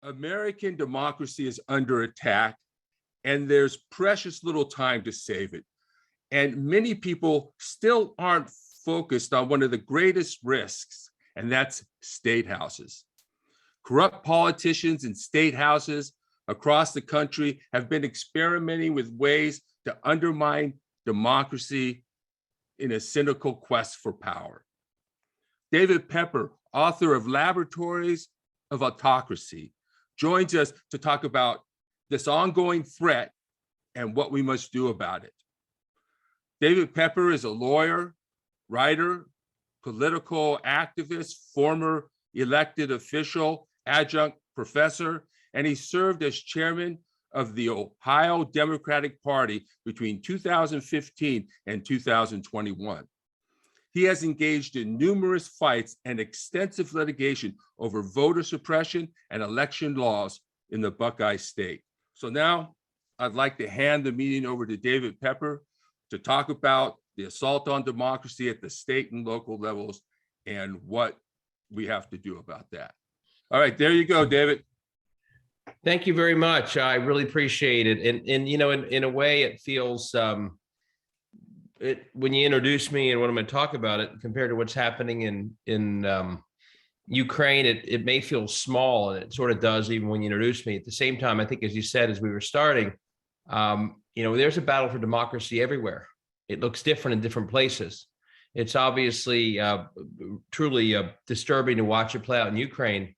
American democracy is under attack, and there's precious little time to save it. And many people still aren't focused on one of the greatest risks, and that's state houses. Corrupt politicians in state houses across the country have been experimenting with ways to undermine democracy in a cynical quest for power. David Pepper, author of Laboratories of Autocracy, joins us to talk about this ongoing threat and what we must do about it. David Pepper is a lawyer, writer, political activist, former elected official, adjunct professor, and he served as chairman of the Ohio Democratic Party between 2015 and 2021. He has engaged in numerous fights and extensive litigation over voter suppression and election laws in the Buckeye State. So now I'd like to hand the meeting over to David Pepper to talk about the assault on democracy at the state and local levels and what we have to do about that. All right, there you go, David. Thank you very much. I really appreciate it. And you know, in a way, it feels when you introduce me and what I'm going to talk about it compared to what's happening in Ukraine, it may feel small, and it sort of does even when you introduce me. At the same time, I think, as you said, as we were starting, you know, there's a battle for democracy everywhere. It looks different in different places. It's obviously truly disturbing to watch it play out in Ukraine.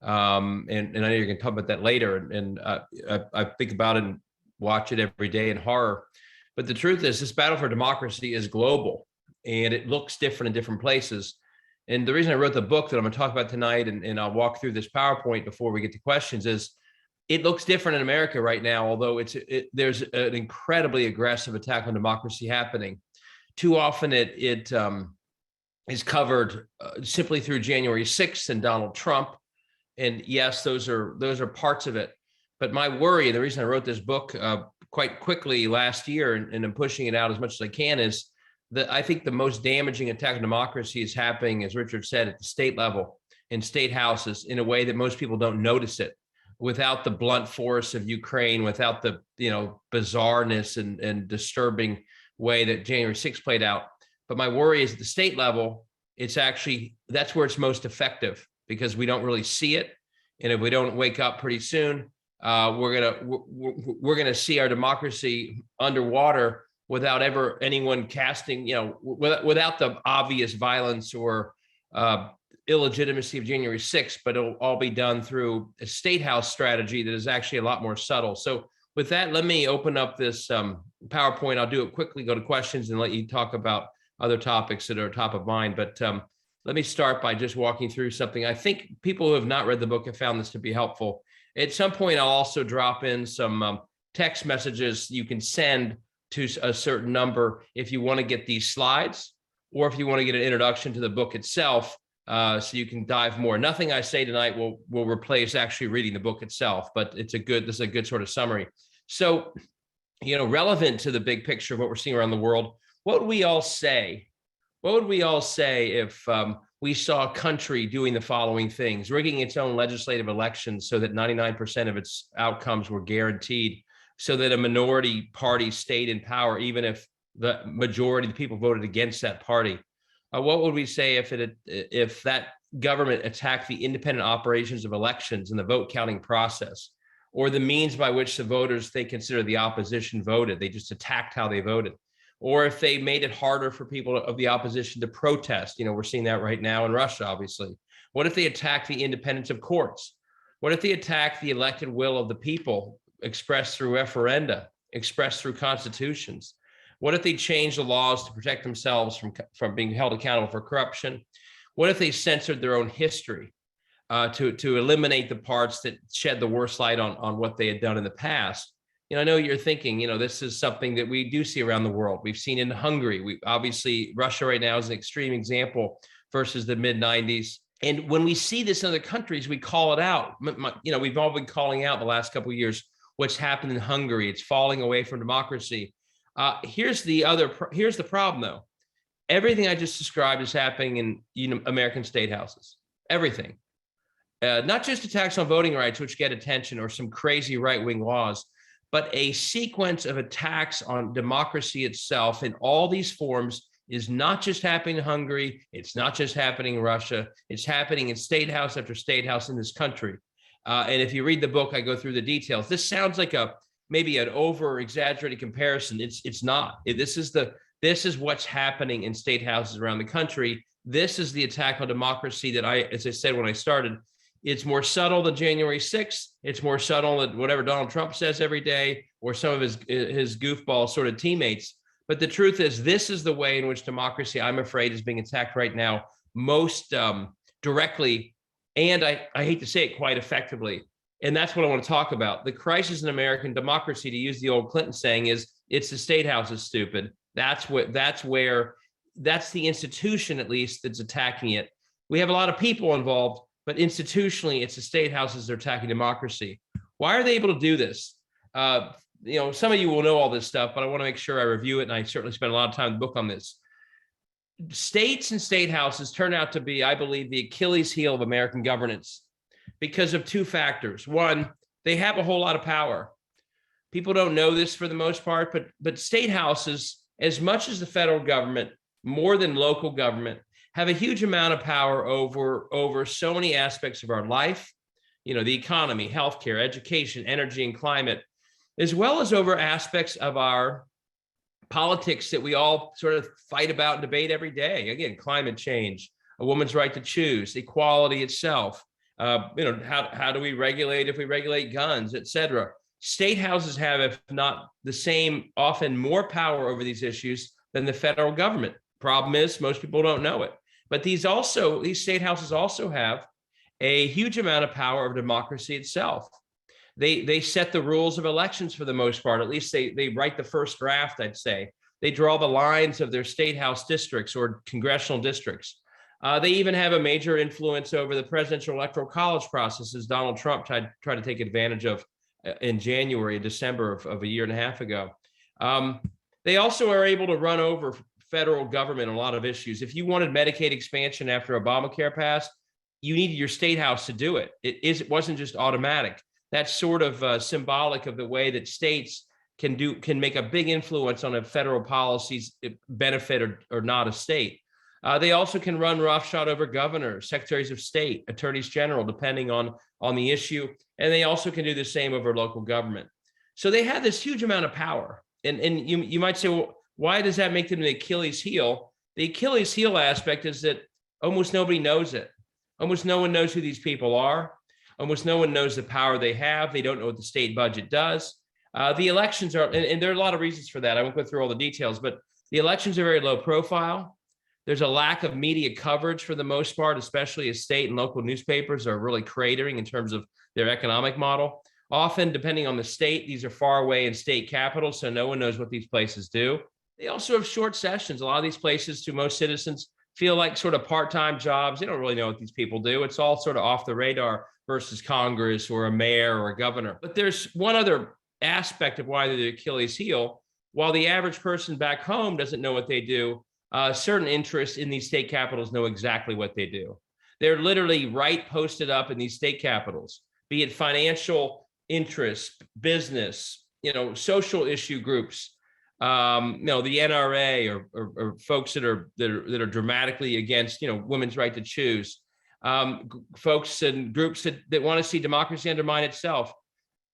And I know you're going to talk about that later. And I think about it and watch it every day in horror. But the truth is, this battle for democracy is global, and it looks different in different places. And the reason I wrote the book that I'm going to talk about tonight, and I'll walk through this PowerPoint before we get to questions, is it looks different in America right now, although there's an incredibly aggressive attack on democracy happening. Too often it is covered simply through January 6th and Donald Trump. And yes, those are parts of it. But my worry, the reason I wrote this book quite quickly last year, and I'm pushing it out as much as I can, is that I think the most damaging attack on democracy is happening, as Richard said, at the state level, in state houses, in a way that most people don't notice it, without the blunt force of Ukraine, without the bizarreness and disturbing way that January 6th played out. But my worry is at the state level, that's where it's most effective, because we don't really see it. And if we don't wake up pretty soon, we're gonna see our democracy underwater without ever anyone casting, without the obvious violence or illegitimacy of January 6th, but it'll all be done through a state house strategy that is actually a lot more subtle. So with that, let me open up this PowerPoint. I'll do it quickly, go to questions, and let you talk about other topics that are top of mind. But let me start by just walking through something. I think people who have not read the book have found this to be helpful. At some point, I'll also drop in some text messages you can send to a certain number if you want to get these slides, or if you want to get an introduction to the book itself, so you can dive more. Nothing I say tonight will replace actually reading the book itself, but this is a good sort of summary. So, relevant to the big picture of what we're seeing around the world, what would we all say? What would we all say if we saw a country doing the following things: rigging its own legislative elections so that 99% of its outcomes were guaranteed, so that a minority party stayed in power, even if the majority of the people voted against that party? What would we say if that government attacked the independent operations of elections and the vote counting process, or the means by which the voters they consider the opposition voted? They just attacked how they voted. Or if they made it harder for people of the opposition to protest. We're seeing that right now in Russia, obviously. What if they attacked the independence of courts? What if they attacked the elected will of the people, expressed through referenda, expressed through constitutions? What if they changed the laws to protect themselves from being held accountable for corruption? What if they censored their own history to eliminate the parts that shed the worst light on what they had done in the past? I know you're thinking, this is something that we do see around the world. We've seen in Hungary. Obviously, Russia right now is an extreme example versus the mid-90s. And when we see this in other countries, we call it out. We've all been calling out the last couple of years what's happened in Hungary. It's falling away from democracy. Here's the problem, though. Everything I just described is happening in American state houses. Everything. not just attacks on voting rights, which get attention, or some crazy right-wing laws, but a sequence of attacks on democracy itself in all these forms is not just happening in Hungary. It's not just happening in Russia. It's happening in state house after state house in this country. And if you read the book, I go through the details. This sounds like maybe an over-exaggerated comparison. It's not. This is what's happening in state houses around the country. This is the attack on democracy that as I said when I started, it's more subtle than January 6th. It's more subtle than whatever Donald Trump says every day, or some of his goofball sort of teammates. But the truth is, this is the way in which democracy, I'm afraid, is being attacked right now, most directly, and I hate to say it, quite effectively. And that's what I want to talk about. The crisis in American democracy, to use the old Clinton saying, is it's the state house is stupid. That's the institution, at least, that's attacking it. We have a lot of people involved, but institutionally, it's the state houses that are attacking democracy. Why are they able to do this? Some of you will know all this stuff, but I want to make sure I review it, and I certainly spent a lot of time in the book on this. States and state houses turn out to be, I believe, the Achilles heel of American governance because of two factors. One, they have a whole lot of power. People don't know this for the most part, but state houses, as much as the federal government, more than local government, have a huge amount of power over so many aspects of our life, the economy, healthcare, education, energy, and climate, as well as over aspects of our politics that we all sort of fight about and debate every day. Again, climate change, a woman's right to choose, equality itself. How do we regulate if we regulate guns, et cetera. State houses have, if not the same, often more power over these issues than the federal government. Problem is, most people don't know it. But these state houses also have a huge amount of power over democracy itself. They set the rules of elections for the most part. At least they write the first draft, I'd say. They draw the lines of their state house districts or congressional districts. They even have a major influence over the presidential electoral college process, as Donald Trump tried to take advantage of in December of a year and a half ago. They also are able to run over federal government on a lot of issues. If you wanted Medicaid expansion after Obamacare passed, you needed your state house to do it. It wasn't just automatic. That's sort of symbolic of the way that states can make a big influence on a federal policy's benefit or not a state. They also can run roughshod over governors, secretaries of state, attorneys general, depending on the issue. And they also can do the same over local government. So they have this huge amount of power. And you might say, well, why does that make them the Achilles heel? The Achilles heel aspect is that almost nobody knows it. Almost no one knows who these people are. Almost no one knows the power they have. They don't know what the state budget does. The elections are, and there are a lot of reasons for that. I won't go through all the details, but the elections are very low profile. There's a lack of media coverage for the most part, especially as state and local newspapers are really cratering in terms of their economic model. Often, depending on the state, these are far away in state capitals, so no one knows what these places do. They also have short sessions. A lot of these places, to most citizens, feel like sort of part-time jobs. They don't really know what these people do. It's all sort of off the radar versus Congress or a mayor or a governor. But there's one other aspect of why they're the Achilles heel. While the average person back home doesn't know what they do, certain interests in these state capitals know exactly what they do. They're literally posted up in these state capitals, be it financial interests, business, social issue groups, the NRA or folks that are dramatically against, women's right to choose, folks and groups that want to see democracy undermine itself.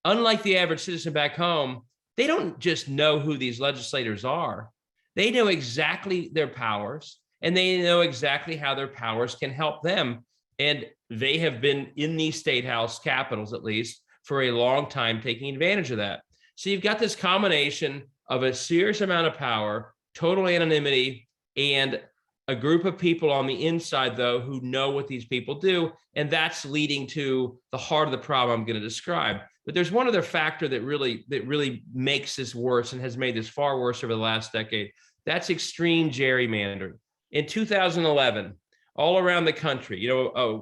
Unlike the average citizen back home, they don't just know who these legislators are. They know exactly their powers, and they know exactly how their powers can help them. And they have been in these state house capitals, at least, for a long time, taking advantage of that. So you've got this combination of a serious amount of power, total anonymity, and a group of people on the inside, though, who know what these people do. And that's leading to the heart of the problem I'm going to describe. But there's one other factor that really makes this worse and has made this far worse over the last decade. That's extreme gerrymandering. In 2011, all around the country,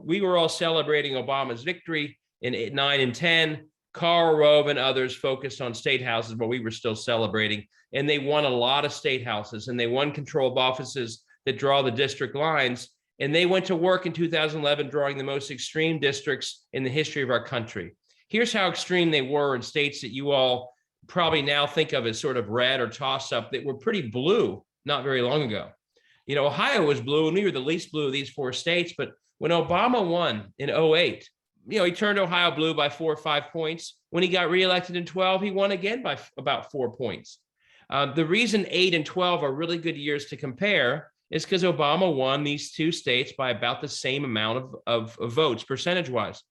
we were all celebrating Obama's victory in 9 and 10. Karl Rove and others focused on state houses, but we were still celebrating. And they won a lot of state houses, and they won control of offices that draw the district lines. And they went to work in 2011, drawing the most extreme districts in the history of our country. Here's how extreme they were in states that you all probably now think of as sort of red or toss-up that were pretty blue not very long ago. Ohio was blue, and we were the least blue of these 4 states. But when Obama won in 2008, he turned Ohio blue by 4 or 5 points. When he got reelected in 12, he won again by about 4 points. The reason 8 and 12 are really good years to compare is because Obama won these 2 states by about the same amount of votes percentage-wise.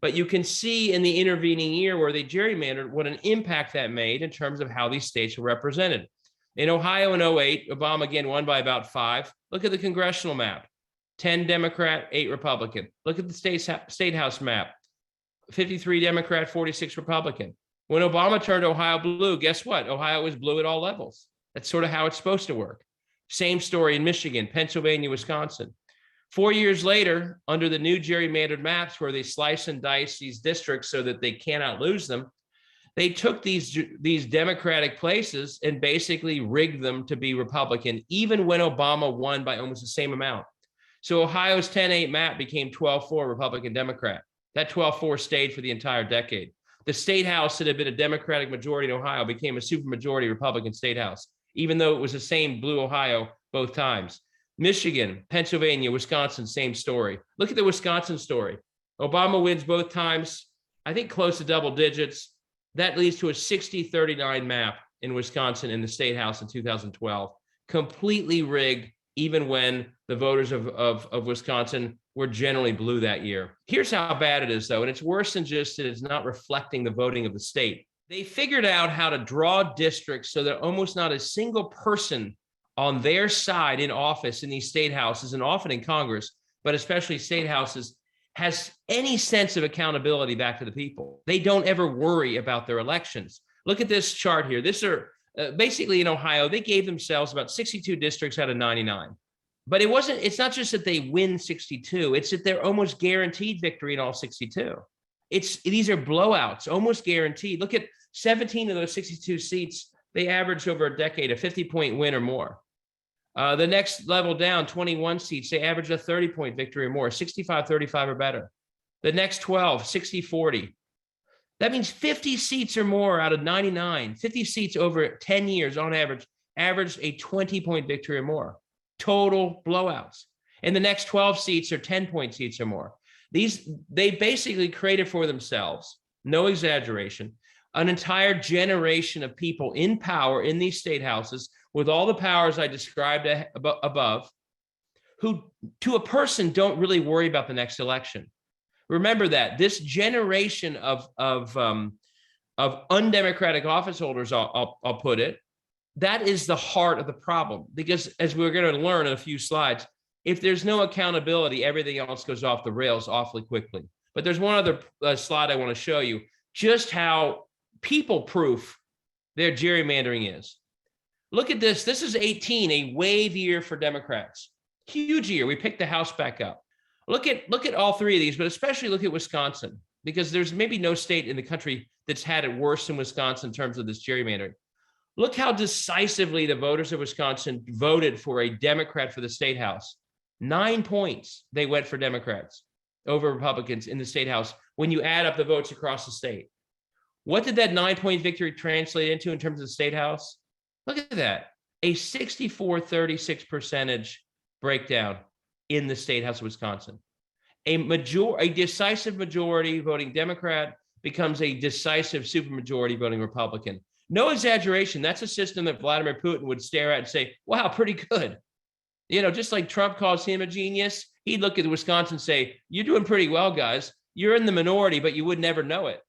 But you can see in the intervening year where they gerrymandered what an impact that made in terms of how these states were represented. In Ohio in 2008, Obama again won by about 5. Look at the congressional map. 10 Democrat, 8 Republican. Look at the state house map. 53 Democrat, 46 Republican. When Obama turned Ohio blue, guess what? Ohio was blue at all levels. That's sort of how it's supposed to work. Same story in Michigan, Pennsylvania, Wisconsin. 4 years later, under the new gerrymandered maps where they slice and dice these districts so that they cannot lose them, they took these Democratic places and basically rigged them to be Republican, even when Obama won by almost the same amount. So Ohio's 10-8 map became 12-4 Republican Democrat. That 12-4 stayed for the entire decade. The state house that had been a Democratic majority in Ohio became a supermajority Republican state house, even though it was the same blue Ohio both times. Michigan, Pennsylvania, Wisconsin, same story. Look at the Wisconsin story. Obama wins both times, I think close to double digits. That leads to a 60-39 map in Wisconsin in the state house in 2012, completely rigged, even when the voters of Wisconsin were generally blue that year. Here's how bad it is, though, and it's worse than just that it's not reflecting the voting of the state. They figured out how to draw districts so that almost not a single person on their side in office in these state houses, and often in Congress, but especially state houses, has any sense of accountability back to the people. They don't ever worry about their elections. Look at this chart here. This are basically in Ohio, they gave themselves about 62 districts out of 99. But it's not just that they win 62, it's that they're almost guaranteed victory in all 62. These are blowouts, almost guaranteed. Look at 17 of those 62 seats, they averaged over a decade a 50-point win or more. The next level down, 21 seats, they averaged a 30-point victory or more, 65-35 or better. The next 12, 60-40. That means 50 seats or more out of 99, 50 seats over 10 years on average, averaged a 20-point victory or more. Total blowouts. And the next 12 seats are 10-point seats or more. They basically created for themselves, no exaggeration, an entire generation of people in power in these state houses with all the powers I described above, who to a person don't really worry about the next election. Remember that this generation of undemocratic office holders, I'll put it, that is the heart of the problem. Because as we're going to learn in a few slides, if there's no accountability, everything else goes off the rails awfully quickly. But there's one other slide I want to show you, just how people-proof their gerrymandering is. Look at this. This is 18, a wave year for Democrats. Huge year. We picked the House back up. Look at all 3 of these, but especially look at Wisconsin, because there's maybe no state in the country that's had it worse than Wisconsin in terms of this gerrymandering. Look how decisively the voters of Wisconsin voted for a Democrat for the state house. 9 points they went for Democrats over Republicans in the state house when you add up the votes across the state. What did that 9-point victory translate into in terms of the state house? Look at that, a 64-36 percentage breakdown in the state house of Wisconsin. A decisive majority voting Democrat becomes a decisive supermajority voting Republican. No exaggeration. That's a system that Vladimir Putin would stare at and say, wow, pretty good. Just like Trump calls him a genius, he'd look at Wisconsin and say, you're doing pretty well, guys. You're in the minority, but you would never know it.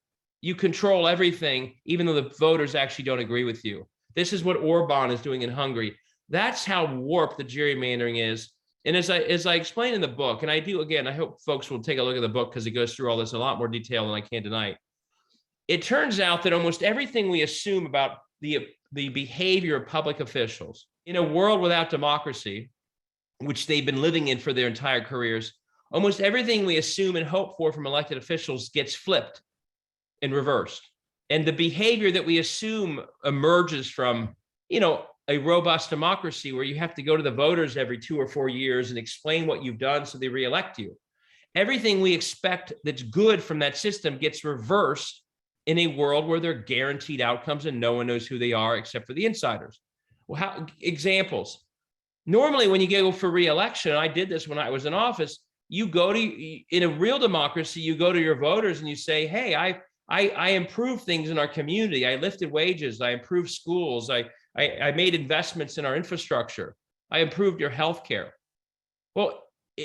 You control everything, even though the voters actually don't agree with you. This is what Orban is doing in Hungary. That's how warped the gerrymandering is. And as I explain in the book, and I do, again, I hope folks will take a look at the book because it goes through all this in a lot more detail than I can tonight. It turns out that almost everything we assume about the behavior of public officials in a world without democracy, which they've been living in for their entire careers, almost everything we assume and hope for from elected officials gets flipped and reversed. And the behavior that we assume emerges from, a robust democracy where you have to go to the voters every 2 or 4 years and explain what you've done so they reelect you. Everything we expect that's good from that system gets reversed in a world where they're guaranteed outcomes and no one knows who they are except for the insiders. Well, examples. Normally, when you go for reelection, I did this when I was in office, you go to, in a real democracy, you go to your voters and you say, hey, I improved things in our community. I lifted wages. I improved schools. I made investments in our infrastructure. I improved your healthcare. Well,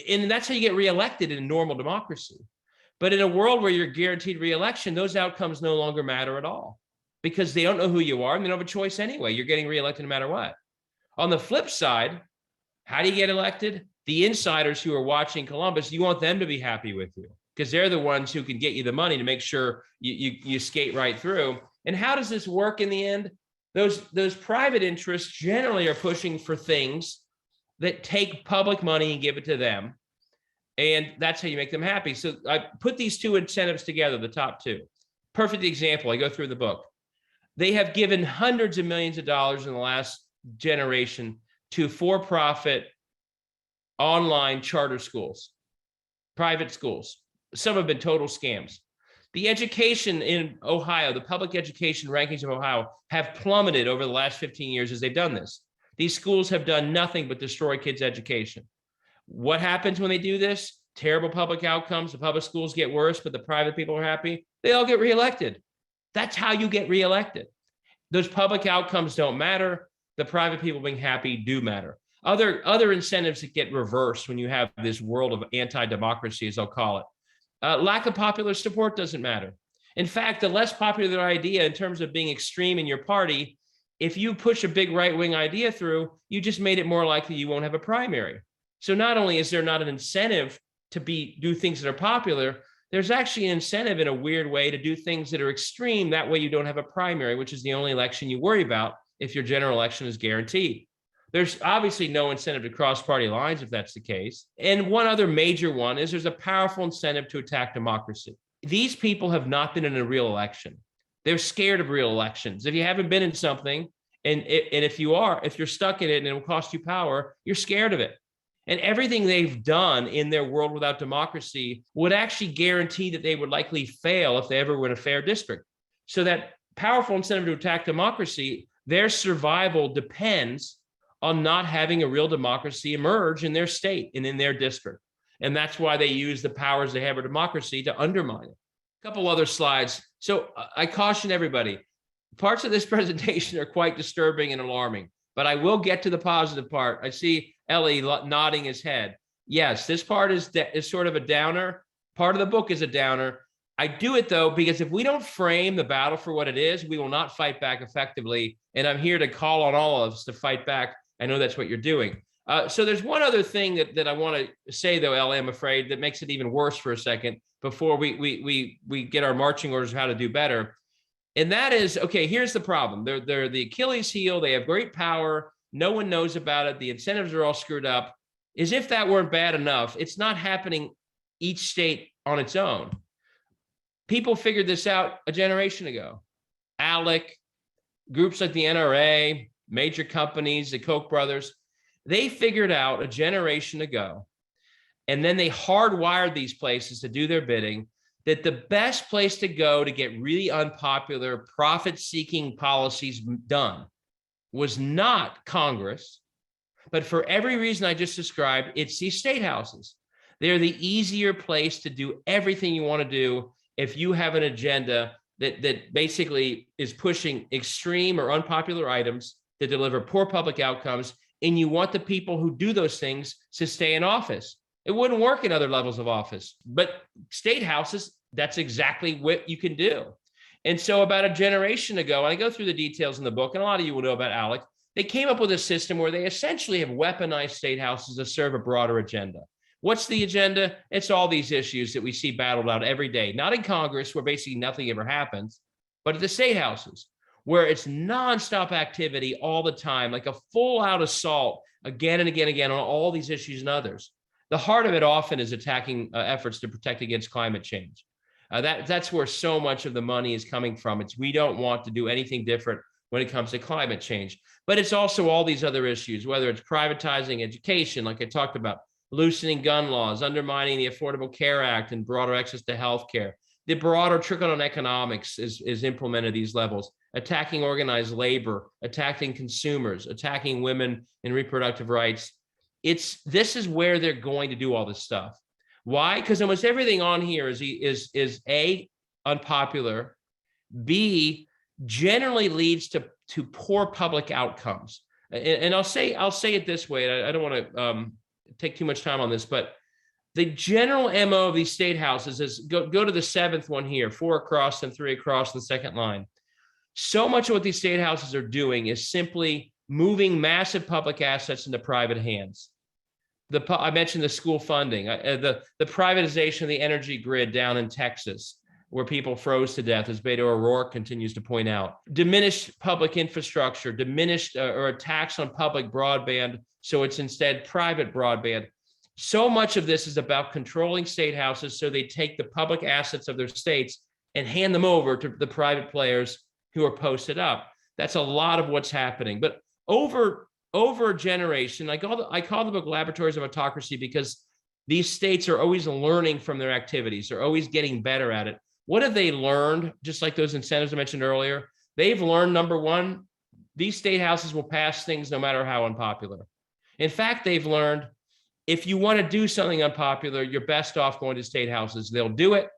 and that's how you get reelected in a normal democracy. But in a world where you're guaranteed reelection, those outcomes no longer matter at all because they don't know who you are and they don't have a choice anyway. You're getting reelected no matter what. On the flip side, how do you get elected? The insiders who are watching Columbus, you want them to be happy with you because they're the ones who can get you the money to make sure you skate right through. And how does this work in the end? Those private interests generally are pushing for things that take public money and give it to them. And that's how you make them happy. So I put these two incentives together, the top two. Perfect example, I go through the book. They have given hundreds of millions of dollars in the last generation to for-profit online charter schools, private schools. Some have been total scams. The education in Ohio, the public education rankings of Ohio have plummeted over the last 15 years as they've done this. These schools have done nothing but destroy kids' education. What happens when they do this? Terrible public outcomes. The public schools get worse, but the private people are happy. They all get reelected. That's how you get reelected. Those public outcomes don't matter. The private people being happy do matter. Other incentives that get reversed when you have this world of anti-democracy, as I'll call it. Lack of popular support doesn't matter. In fact, the less popular idea in terms of being extreme in your party, if you push a big right-wing idea through, you just made it more likely you won't have a primary. So not only is there not an incentive to do things that are popular, there's actually an incentive in a weird way to do things that are extreme. That way you don't have a primary, which is the only election you worry about if your general election is guaranteed. There's obviously no incentive to cross party lines if that's the case. And one other major one is there's a powerful incentive to attack democracy. These people have not been in a real election. They're scared of real elections. If you haven't been in something, and if you're stuck in it and it will cost you power, you're scared of it. And everything they've done in their world without democracy would actually guarantee that they would likely fail if they ever were in a fair district. So that powerful incentive to attack democracy, their survival depends on not having a real democracy emerge in their state and in their district. And that's why they use the powers they have of democracy to undermine it. A couple other slides. So I caution everybody, parts of this presentation are quite disturbing and alarming, but I will get to the positive part. I see Ellie nodding his head. Yes, this part is sort of a downer. Part of the book is a downer. I do it though, because if we don't frame the battle for what it is, we will not fight back effectively. And I'm here to call on all of us to fight back. I know that's what you're doing. So there's one other thing that I want to say though, Ellie, I'm afraid, that makes it even worse for a second before we get our marching orders of how to do better. And that is, okay, here's the problem. They're the Achilles heel. They have great power. No one knows about it. The incentives are all screwed up. As if that weren't bad enough, it's not happening each state on its own. People figured this out a generation ago. ALEC, groups like the NRA, major companies, the Koch brothers, they figured out a generation ago, and then they hardwired these places to do their bidding, that the best place to go to get really unpopular, profit-seeking policies done was not Congress, but for every reason I just described, it's these state houses. They're the easier place to do everything you want to do if you have an agenda that basically is pushing extreme or unpopular items that deliver poor public outcomes, and you want the people who do those things to stay in office. It wouldn't work in other levels of office, but state houses, that's exactly what you can do. And so about a generation ago, and I go through the details in the book, and a lot of you will know about ALEC, they came up with a system where they essentially have weaponized state houses to serve a broader agenda. What's the agenda? It's all these issues that we see battled out every day, not in Congress, where basically nothing ever happens, but at the state houses, where it's nonstop activity all the time, like a full-out assault again and again and again on all these issues and others. The heart of it often is attacking efforts to protect against climate change. That's where so much of the money is coming from. We don't want to do anything different when it comes to climate change. But it's also all these other issues, whether it's privatizing education, like I talked about, loosening gun laws, undermining the Affordable Care Act and broader access to health care. The broader trickle-down economics is implemented at these levels, attacking organized labor, attacking consumers, attacking women and reproductive rights. This is where they're going to do all this stuff. Why? Because almost everything on here is A, unpopular, B, generally leads to poor public outcomes. And I'll say it this way. I don't want to take too much time on this, but the general MO of these state houses is go to the seventh one here, 4 across and 3 across in the second line. So much of what these state houses are doing is simply moving massive public assets into private hands. I mentioned the school funding, the privatization of the energy grid down in Texas, where people froze to death, as Beto O'Rourke continues to point out. Diminished public infrastructure, diminished or a tax on public broadband, so it's instead private broadband. So much of this is about controlling state houses so they take the public assets of their states and hand them over to the private players who are posted up. That's a lot of what's happening. But over a generation, I call the book Laboratories of Autocracy because these states are always learning from their activities. They're always getting better at it. What have they learned? Just like those incentives I mentioned earlier, they've learned, number one, these state houses will pass things no matter how unpopular. In fact, they've learned if you want to do something unpopular, you're best off going to state houses. They'll do it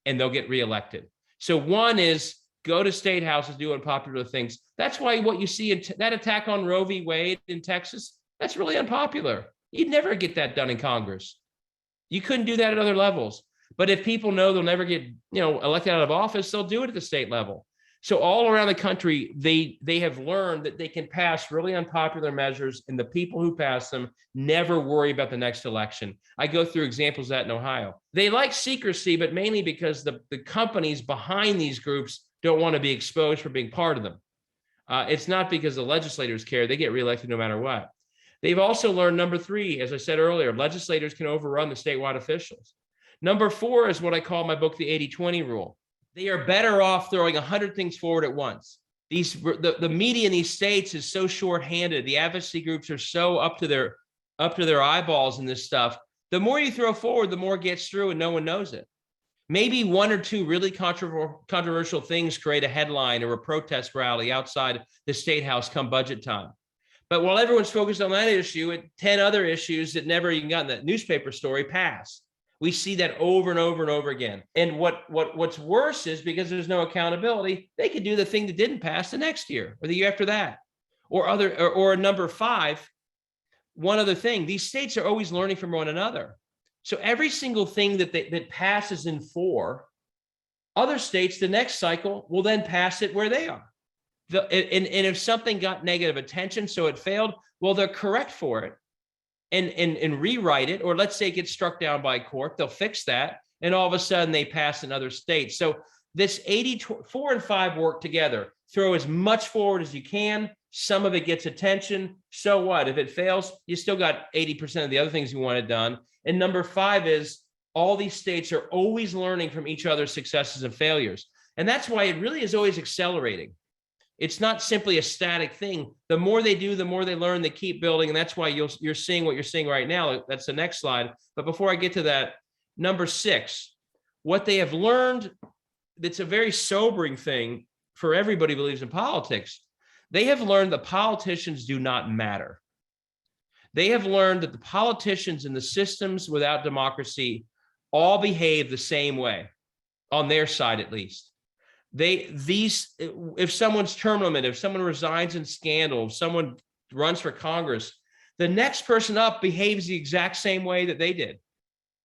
and they'll get reelected. So one is go to state houses, do unpopular things. That's why what you see in that attack on Roe v. Wade in Texas, that's really unpopular. You'd never get that done in Congress. You couldn't do that at other levels. But if people know they'll never get, elected out of office, they'll do it at the state level. So all around the country, they have learned that they can pass really unpopular measures, and the people who pass them never worry about the next election. I go through examples of that in Ohio. They like secrecy, but mainly because the companies behind these groups don't want to be exposed for being part of them. It's not because the legislators care. They get reelected no matter what. They've also learned, number 3, as I said earlier, legislators can overrun the statewide officials. Number 4 is what I call my book, the 80-20 rule. They are better off throwing 100 things forward at once. The media in these states is so short-handed. The advocacy groups are so up to their eyeballs in this stuff. The more you throw forward, the more gets through and no one knows it. Maybe 1 or 2 really controversial things create a headline or a protest rally outside the state house come budget time. But while everyone's focused on that issue, 10 other issues that never even got in that newspaper story pass. We see that over and over and over again. And what's worse is because there's no accountability, they could do the thing that didn't pass the next year or the year after that. Or number 5, one other thing, these states are always learning from one another. So every single thing that passes in 4, other states, the next cycle will then pass it where they are. And if something got negative attention, so it failed, well, they're correct for it. And rewrite it, or let's say it gets struck down by court, they'll fix that, and all of a sudden they pass in other states. So this 4 and 5 work together. Throw as much forward as you can. Some of it gets attention. So what? If it fails, you still got 80% of the other things you wanted done. And number 5 is all these states are always learning from each other's successes and failures. And that's why it really is always accelerating. It's not simply a static thing. The more they do, the more they learn, they keep building. And that's why you're seeing what you're seeing right now. That's the next slide. But before I get to that, number 6, what they have learned, that's a very sobering thing for everybody who believes in politics. They have learned that politicians do not matter. They have learned that the politicians and the systems without democracy all behave the same way, on their side at least. If someone's term limited, if someone resigns in scandal, if someone runs for Congress, the next person up behaves the exact same way that they did. It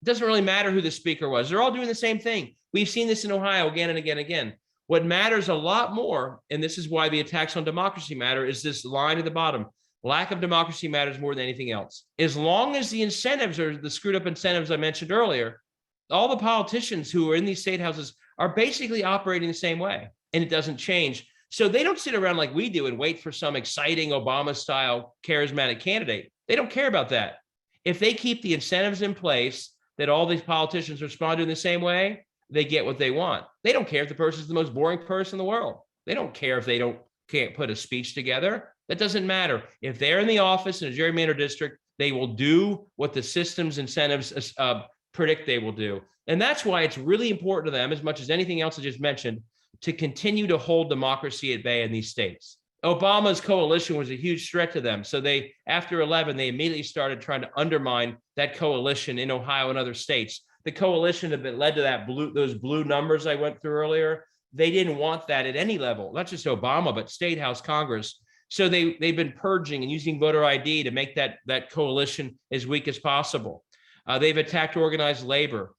doesn't really matter who the speaker was. They're all doing the same thing. We've seen this in Ohio again and again and again. What matters a lot more, and this is why the attacks on democracy matter, is this line at the bottom. Lack of democracy matters more than anything else. As long as the incentives are the screwed up incentives I mentioned earlier, all the politicians who are in these state houses are basically operating the same way, and it doesn't change. So they don't sit around like we do and wait for some exciting Obama-style charismatic candidate. They don't care about that. If they keep the incentives in place that all these politicians respond to in the same way, they get what they want. They don't care if the person is the most boring person in the world. They don't care if they don't can't put a speech together. That doesn't matter. If they're in the office in a gerrymandered district, they will do what the system's incentives predict they will do. And that's why it's really important to them, as much as anything else I just mentioned, to continue to hold democracy at bay in these states. Obama's coalition was a huge threat to them. So they, after 11, they immediately started trying to undermine that coalition in Ohio and other states. The coalition that led to those blue numbers I went through earlier, they didn't want that at any level, not just Obama, but State House, Congress. So they've been purging and using voter ID to make that coalition as weak as possible. They've attacked organized labor.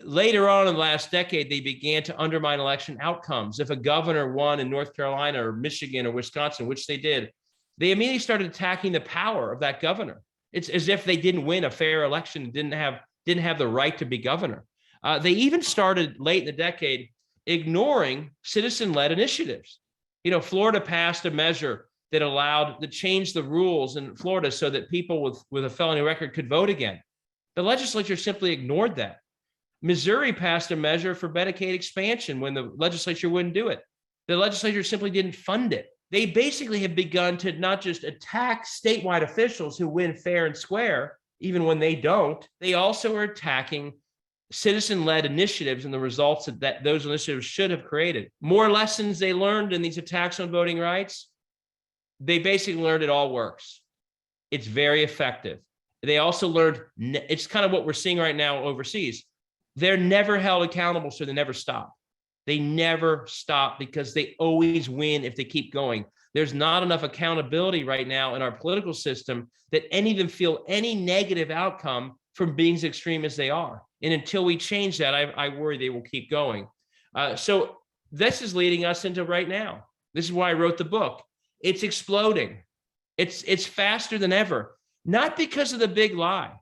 Later on in the last decade, they began to undermine election outcomes. If a governor won in North Carolina or Michigan or Wisconsin, which they did, they immediately started attacking the power of that governor. It's as if they didn't win a fair election, didn't have the right to be governor. They even started late in the decade ignoring citizen-led initiatives. Florida passed a measure that changed the rules in Florida so that people with a felony record could vote again. The legislature simply ignored that. Missouri passed a measure for Medicaid expansion when the legislature wouldn't do it. The legislature simply didn't fund it. They basically have begun to not just attack statewide officials who win fair and square, even when they don't, they also are attacking citizen-led initiatives and the results that those initiatives should have created. More lessons they learned in these attacks on voting rights. They basically learned it all works. It's very effective. They also learned, it's kind of what we're seeing right now overseas. They're never held accountable, so they never stop. They never stop because they always win if they keep going. There's not enough accountability right now in our political system that any of them feel any negative outcome from being as extreme as they are. And until we change that, I worry they will keep going. So this is leading us into right now. This is why I wrote the book. It's exploding. It's faster than ever, not because of the big lie.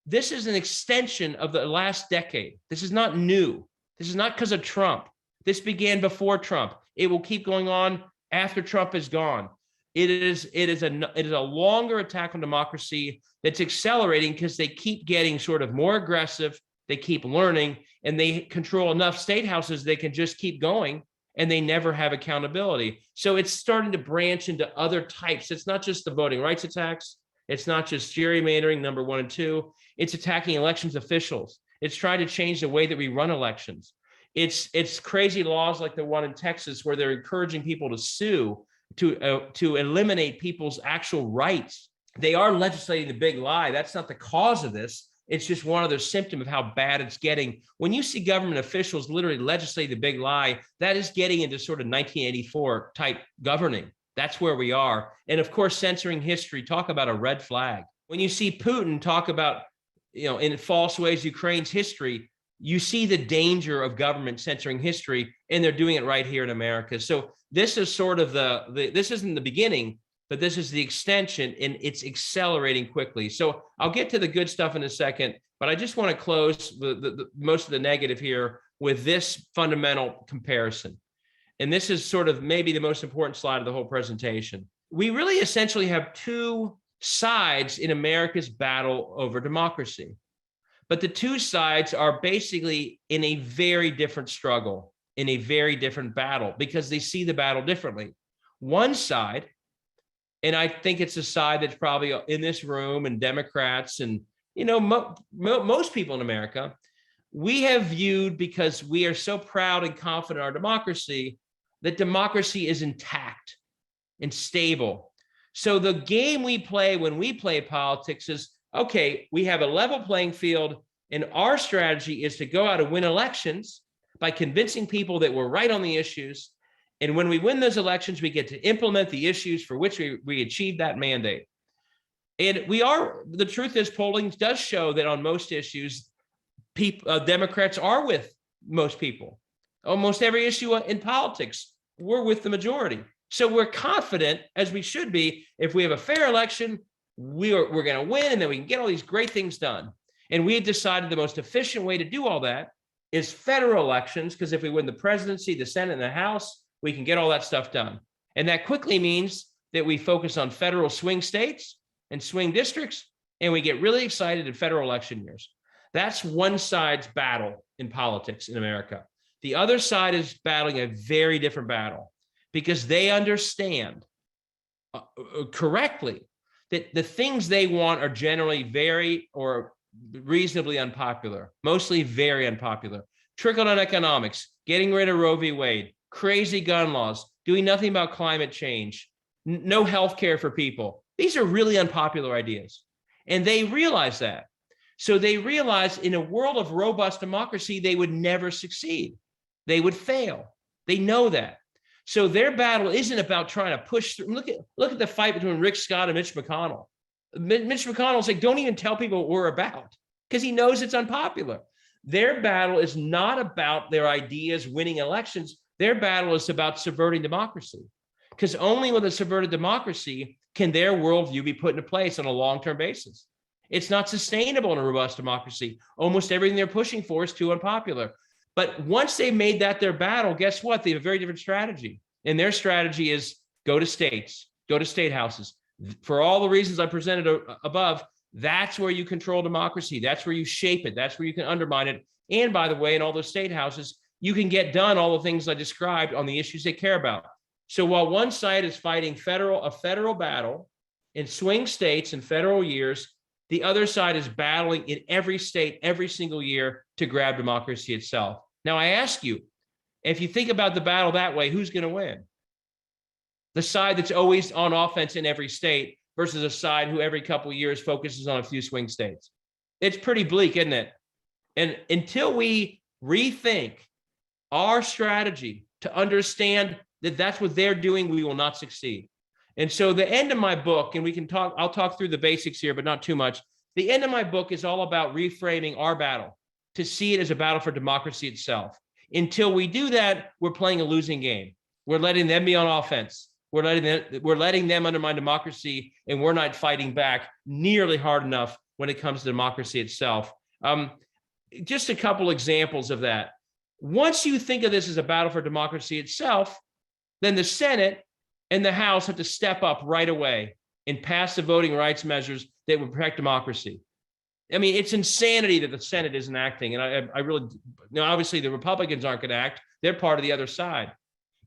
This is an extension of the last decade. This is not new. This is not because of Trump. This began before Trump. It will keep going on after Trump is gone. It is a longer attack on democracy that's accelerating because they keep getting sort of more aggressive. They keep learning, and they control enough state houses they can just keep going, and they never have accountability. So it's starting to branch into other types. It's not just the voting rights attacks. It's not just gerrymandering, number 1 and 2. It's attacking elections officials. It's trying to change the way that we run elections. It's crazy laws like the one in Texas where they're encouraging people to sue to eliminate people's actual rights. They are legislating the big lie. That's not the cause of this. It's just one other symptom of how bad it's getting. When you see government officials literally legislate the big lie, that is getting into sort of 1984 type governing. That's where we are. And of course, censoring history, talk about a red flag. When you see Putin talk about, in false ways, Ukraine's history, you see the danger of government censoring history, and they're doing it right here in America. So this is sort of this isn't the beginning, but this is the extension, and it's accelerating quickly. So I'll get to the good stuff in a second, but I just want to close the most of the negative here with this fundamental comparison. And this is sort of maybe the most important slide of the whole presentation. We really essentially have two sides in America's battle over democracy. But the two sides are basically in a very different struggle, in a very different battle, because they see the battle differently. One side, and I think it's a side that's probably in this room, and Democrats and most people in America, we have viewed, because we are so proud and confident in our democracy, that democracy is intact and stable. So the game we play when we play politics is, okay, we have a level playing field, and our strategy is to go out and win elections by convincing people that we're right on the issues. And when we win those elections, we get to implement the issues for which we achieve that mandate. And the truth is, polling does show that on most issues, Democrats are with most people. Almost every issue in politics, we're with the majority. So we're confident, as we should be, if we have a fair election, we're going to win, and then we can get all these great things done. And we have decided the most efficient way to do all that is federal elections, because if we win the presidency, the Senate, and the House, we can get all that stuff done. And that quickly means that we focus on federal swing states and swing districts, and we get really excited in federal election years. That's one side's battle in politics in America. The other side is battling a very different battle. because they understand correctly that the things they want are generally very or reasonably unpopular, mostly very unpopular. Trickle-down economics, getting rid of Roe v. Wade, crazy gun laws, doing nothing about climate change, no health care for people. These are really unpopular ideas. And they realize that. So they realize in a world of robust democracy, they would never succeed. They would fail. They know that. So their battle isn't about trying to push through. Look at the fight between Rick Scott and Mitch McConnell. Mitch McConnell's like, don't even tell people what we're about, because he knows it's unpopular. Their battle is not about their ideas winning elections. Their battle is about subverting democracy, because only with a subverted democracy can their worldview be put into place on a long-term basis. It's not sustainable in a robust democracy. Almost everything they're pushing for is too unpopular. But once they've made that their battle, guess what? They have a very different strategy. And their strategy is go to states, go to state houses. For all the reasons I presented above, that's where you control democracy. That's where you shape it. That's where you can undermine it. And by the way, in all those state houses, you can get done all the things I described on the issues they care about. So while one side is fighting a federal battle in swing states and federal years, the other side is battling in every state, every single year to grab democracy itself. Now, I ask you, if you think about the battle that way, who's going to win? The side that's always on offense in every state versus a side who every couple of years focuses on a few swing states. It's pretty bleak, isn't it? And until we rethink our strategy to understand that that's what they're doing, we will not succeed. And so the end of my book, and I'll talk through the basics here, but not too much. The end of my book is all about reframing our battle to see it as a battle for democracy itself. Until we do that, we're playing a losing game. We're letting them be on offense. We're letting them undermine democracy, and we're not fighting back nearly hard enough when it comes to democracy itself. Just a couple examples of that. Once you think of this as a battle for democracy itself, then the Senate and the House have to step up right away and pass the voting rights measures that would protect democracy. I mean, it's insanity that the Senate isn't acting. And I really, obviously the Republicans aren't going to act. They're part of the other side.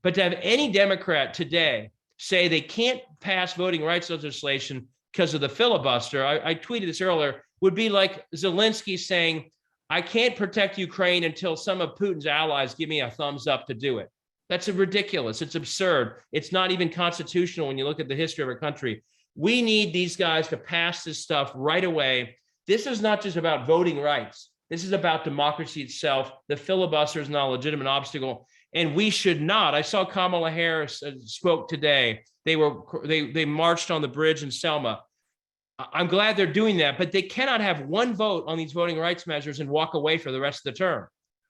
But to have any Democrat today say they can't pass voting rights legislation because of the filibuster, I tweeted this earlier, would be like Zelensky saying, I can't protect Ukraine until some of Putin's allies give me a thumbs up to do it. That's ridiculous. It's absurd. It's not even constitutional when you look at the history of our country. We need these guys to pass this stuff right away. This is not just about voting rights. This is about democracy itself. The filibuster is not a legitimate obstacle. And we should not. I saw Kamala Harris spoke today. They marched on the bridge in Selma. I'm glad they're doing that, but they cannot have one vote on these voting rights measures and walk away for the rest of the term.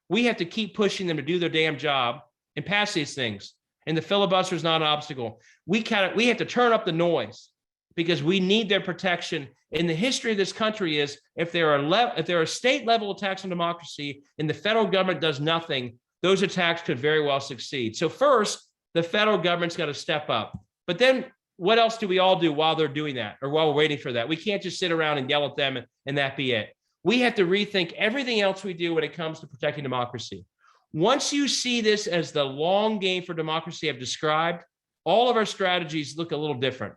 We have to keep pushing them to do their damn job and pass these things. And the filibuster is not an obstacle. We have to turn up the noise because we need their protection. In the history of this country is if there are state level attacks on democracy and the federal government does nothing, those attacks could very well succeed. So first, the federal government's got to step up. But then what else do we all do while they're doing that or while we're waiting for that? We can't just sit around and yell at them and that be it. We have to rethink everything else we do when it comes to protecting democracy. Once you see this as the long game for democracy I've described, all of our strategies look a little different.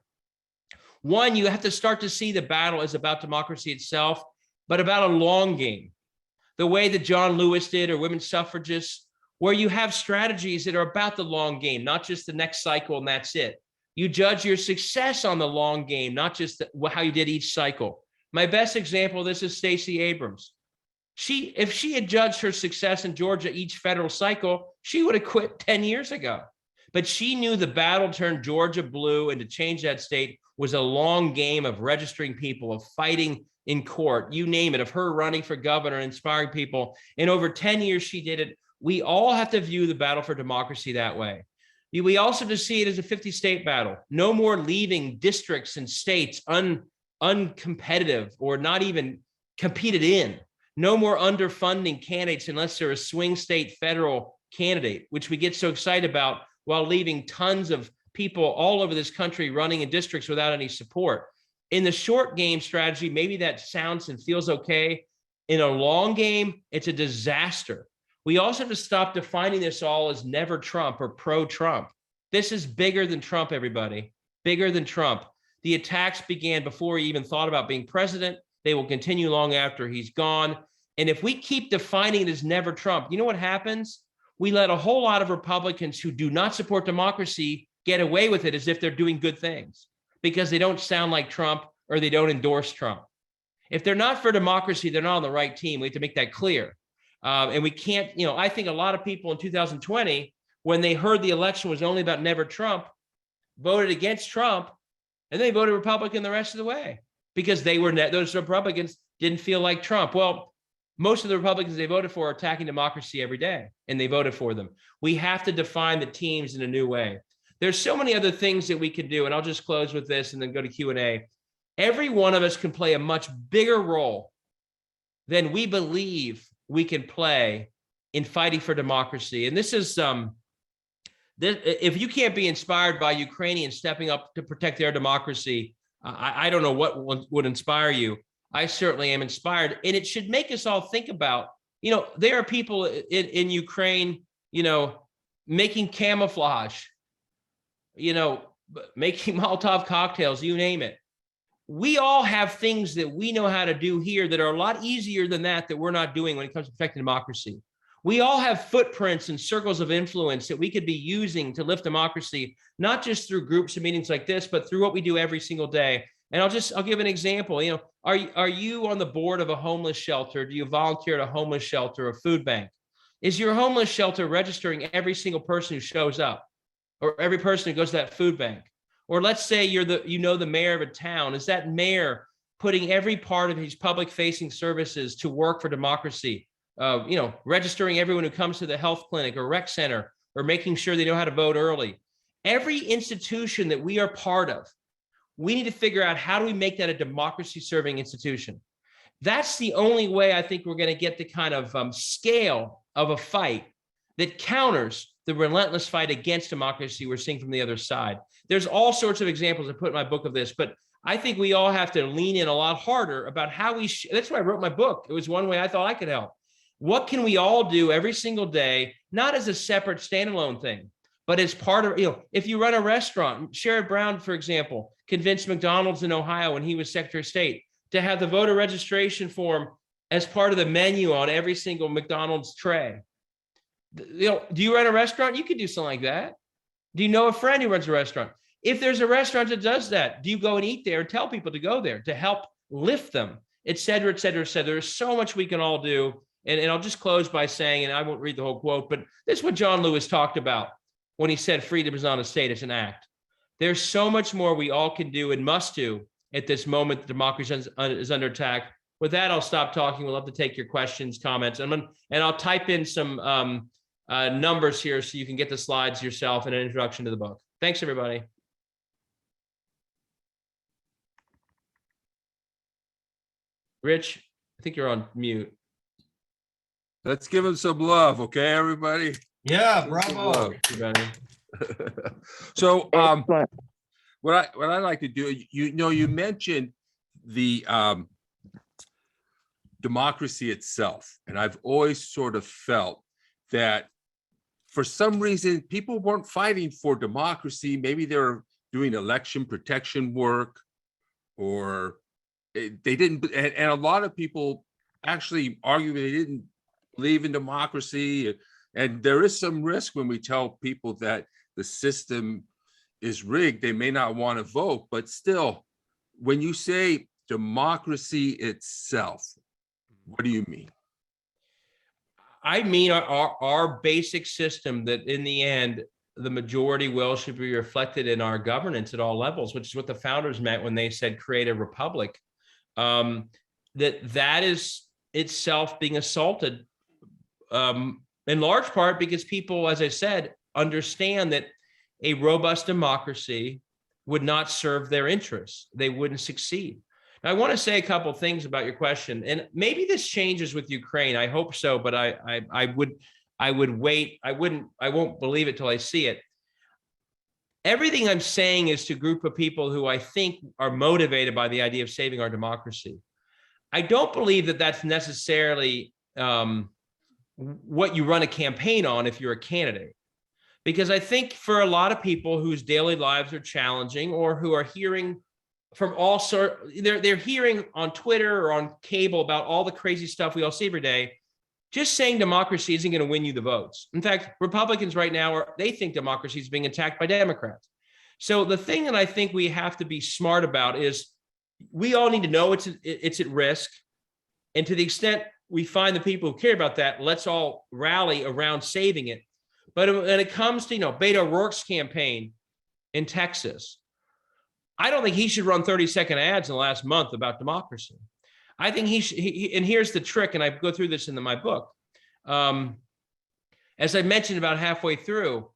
One, you have to start to see the battle as about democracy itself, but about a long game. The way that John Lewis did or women's suffragists, where you have strategies that are about the long game, not just the next cycle and that's it. You judge your success on the long game, not just how you did each cycle. My best example of this is Stacey Abrams. If she had judged her success in Georgia each federal cycle, she would have quit 10 years ago. But she knew the battle turned Georgia blue, and to change that state was a long game of registering people, of fighting in court, you name it, of her running for governor, inspiring people. And over 10 years, she did it. We all have to view the battle for democracy that way. We also have to see it as a 50-state battle. No more leaving districts and states uncompetitive or not even competed in. No more underfunding candidates unless they're a swing state federal candidate, which we get so excited about, while leaving tons of people all over this country running in districts without any support. In the short game strategy, maybe that sounds and feels okay. In a long game, it's a disaster. We also have to stop defining this all as never Trump or pro-Trump. This is bigger than Trump, everybody, bigger than Trump. The attacks began before he even thought about being president. They will continue long after he's gone. And if we keep defining it as never Trump, you know what happens? We let a whole lot of Republicans who do not support democracy get away with it as if they're doing good things because they don't sound like Trump or they don't endorse Trump. If they're not for democracy, they're not on the right team. We have to make that clear. And we can't, I think a lot of people in 2020, when they heard the election was only about never Trump, voted against Trump, and they voted Republican the rest of the way because those Republicans didn't feel like Trump. Well, most of the Republicans they voted for are attacking democracy every day, and they voted for them. We have to define the teams in a new way. There's so many other things that we can do, and I'll just close with this and then go to Q&A. Every one of us can play a much bigger role than we believe we can play in fighting for democracy. And this is, if you can't be inspired by Ukrainians stepping up to protect their democracy, I don't know what would inspire you. I certainly am inspired. And it should make us all think about, there are people in Ukraine, making camouflage, making Molotov cocktails, you name it. We all have things that we know how to do here that are a lot easier than that we're not doing when it comes to protecting democracy. We all have footprints and circles of influence that we could be using to lift democracy, not just through groups and meetings like this, but through what we do every single day. And I'll give an example. Are you on the board of a homeless shelter? Do you volunteer at a homeless shelter or food bank? Is your homeless shelter registering every single person who shows up or every person who goes to that food bank? Or let's say you're the mayor of a town. Is that mayor putting every part of his public facing services to work for democracy? Registering everyone who comes to the health clinic or rec center, or making sure they know how to vote early. Every institution that we are part of, we need to figure out how do we make that a democracy serving institution. That's the only way I think we're going to get the kind of scale of a fight that counters the relentless fight against democracy we're seeing from the other side. There's all sorts of examples I put in my book of this, but I think we all have to lean in a lot harder about how that's why I wrote my book. It was one way I thought I could help. What can we all do every single day, not as a separate standalone thing, but as part of, if you run a restaurant, Sherrod Brown, for example, convinced McDonald's in Ohio when he was Secretary of State to have the voter registration form as part of the menu on every single McDonald's tray. Do you run a restaurant? You could do something like that. Do you know a friend who runs a restaurant? If there's a restaurant that does that, do you go and eat there and tell people to go there to help lift them, et cetera, et cetera, et cetera? There's so much we can all do. And I'll just close by saying, and I won't read the whole quote, but this is what John Lewis talked about when he said freedom is not a state, it's an act. There's so much more we all can do and must do at this moment. Democracy is under attack. With that, I'll stop talking. We'll love to take your questions, comments, and I'll type in some numbers here so you can get the slides yourself and an introduction to the book. Thanks, everybody. Rich, I think you're on mute. Let's give him some love, okay, everybody? Yeah, bravo. So what I like to do, you mentioned the democracy itself, and I've always sort of felt that for some reason people weren't fighting for democracy. Maybe they're doing election protection work, or they didn't, and a lot of people actually argue they didn't believe in democracy. And there is some risk when we tell people that the system is rigged. They may not want to vote, but still, when you say democracy itself, what do you mean? I mean our basic system that in the end, the majority will should be reflected in our governance at all levels, which is what the founders meant when they said create a republic. That is itself being assaulted in large part because people, as I said, understand that a robust democracy would not serve their interests. They wouldn't succeed. Now, I want to say a couple of things about your question, and maybe this changes with Ukraine. I hope so, but I would wait. I won't believe it till I see it. Everything I'm saying is to a group of people who I think are motivated by the idea of saving our democracy. I don't believe that that's necessarily what you run a campaign on if you're a candidate. Because I think for a lot of people whose daily lives are challenging, or who are hearing from all sorts, they're hearing on Twitter or on cable about all the crazy stuff we all see every day. Just saying democracy isn't going to win you the votes. In fact, Republicans right now they think democracy is being attacked by Democrats. So the thing that I think we have to be smart about is we all need to know it's at risk. And to the extent we find the people who care about that, let's all rally around saving it. But when it comes to, Beto O'Rourke's campaign in Texas, I don't think he should run 30-second ads in the last month about democracy. I think and here's the trick, and I go through this in my book. As I mentioned about halfway through,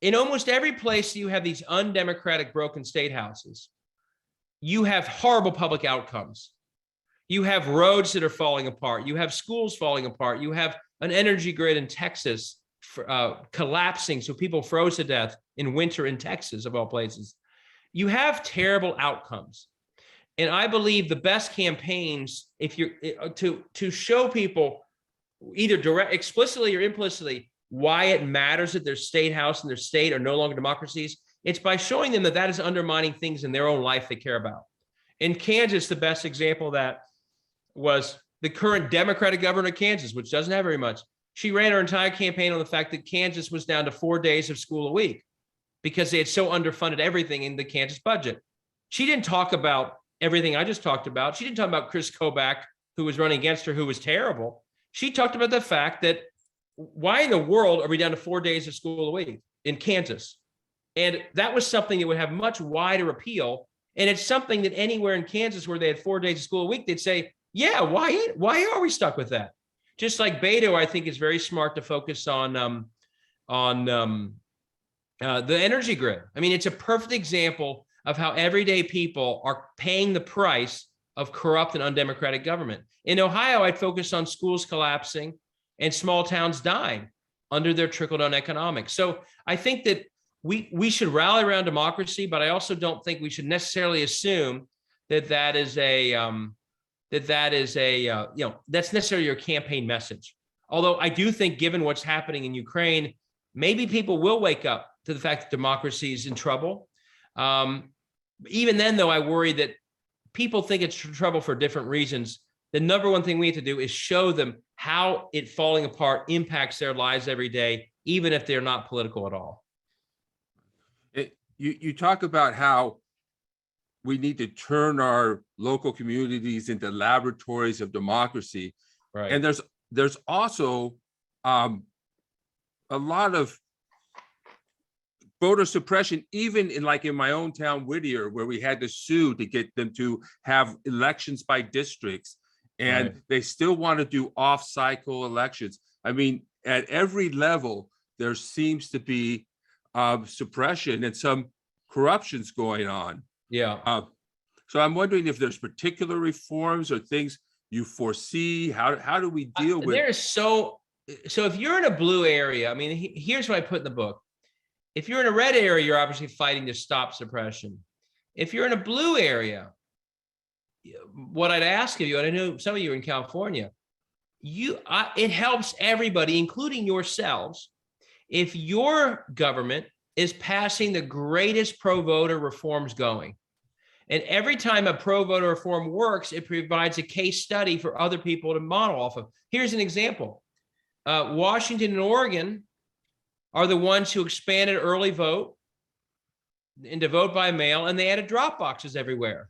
in almost every place you have these undemocratic broken state houses, you have horrible public outcomes. You have roads that are falling apart. You have schools falling apart. You have an energy grid in Texas collapsing, so people froze to death in winter in Texas, of all places. You have terrible outcomes. And I believe the best campaigns, if you're to show people either explicitly or implicitly why it matters that their state house and their state are no longer democracies, it's by showing them that is undermining things in their own life they care about. In Kansas, the best example of that was the current Democratic governor of Kansas, which doesn't have very much. She ran her entire campaign on the fact that Kansas was down to 4 days of school a week because they had so underfunded everything in the Kansas budget. She didn't talk about everything I just talked about. She didn't talk about Chris Kobach, who was running against her, who was terrible. She talked about the fact that why in the world are we down to 4 days of school a week in Kansas? And that was something that would have much wider appeal. And it's something that anywhere in Kansas where they had 4 days of school a week, they'd say, yeah, why are we stuck with that? Just like Beto, I think is very smart to focus on the energy grid. I mean, it's a perfect example of how everyday people are paying the price of corrupt and undemocratic government. In Ohio, I'd focus on schools collapsing and small towns dying under their trickle-down economics. So I think that we should rally around democracy, but I also don't think we should necessarily assume that that's necessarily your campaign message. Although I do think, given what's happening in Ukraine, maybe people will wake up to the fact that democracy is in trouble. Even then, though, I worry that people think it's trouble for different reasons. The number one thing we have to do is show them how it falling apart impacts their lives every day, even if they're not political at all. You talk about how we need to turn our local communities into laboratories of democracy. Right. And there's also a lot of voter suppression, even in my own town, Whittier, where we had to sue to get them to have elections by districts. And Right. They still want to do off-cycle elections. I mean, at every level, there seems to be suppression and some corruptions going on. Yeah. So I'm wondering if there's particular reforms or things you foresee. How do we deal with? There's so if you're in a blue area, I mean, here's what I put in the book. If you're in a red area, you're obviously fighting to stop suppression. If you're in a blue area, what I'd ask of you, and I know some of you are in California, it helps everybody, including yourselves, if your government is passing the greatest pro-voter reforms going. And every time a pro-voter reform works, it provides a case study for other people to model off of. Here's an example. Washington and Oregon are the ones who expanded early vote into vote by mail, and they added drop boxes everywhere.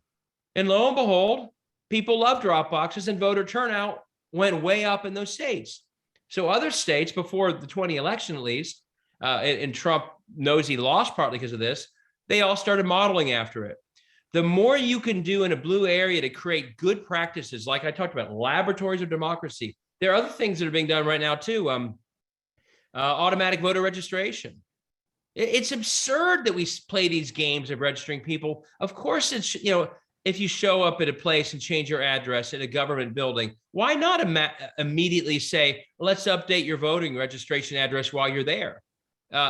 And lo and behold, people love drop boxes, and voter turnout went way up in those states. So other states, before the 2020 election at least, and Trump knows he lost partly because of this, they all started modeling after it. The more you can do in a blue area to create good practices, like I talked about, laboratories of democracy. There are other things that are being done right now too. Automatic voter registration. It's absurd that we play these games of registering people. Of course, it's, if you show up at a place and change your address in a government building, why not immediately say, let's update your voting registration address while you're there?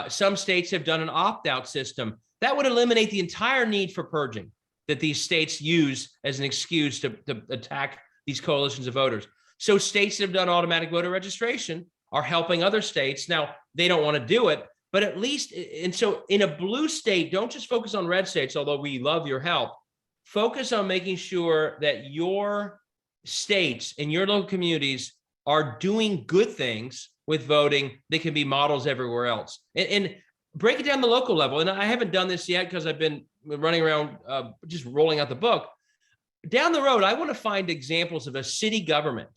Some states have done an opt-out system. That would eliminate the entire need for purging that these states use as an excuse to attack these coalitions of voters. So states that have done automatic voter registration are helping other states. Now, they don't want to do it, but at least, and so in a blue state, don't just focus on red states, although we love your help. Focus on making sure that your states and your local communities are doing good things with voting that can be models everywhere else. And break it down the local level. And I haven't done this yet because I've been running around just rolling out the book. Down the road, I want to find examples of a city government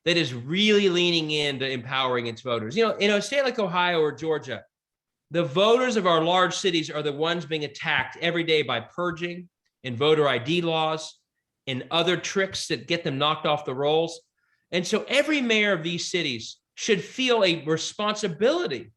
that is really leaning into empowering its voters. In a state like Ohio or Georgia, the voters of our large cities are the ones being attacked every day by purging and voter ID laws and other tricks that get them knocked off the rolls. And so every mayor of these cities should feel a responsibility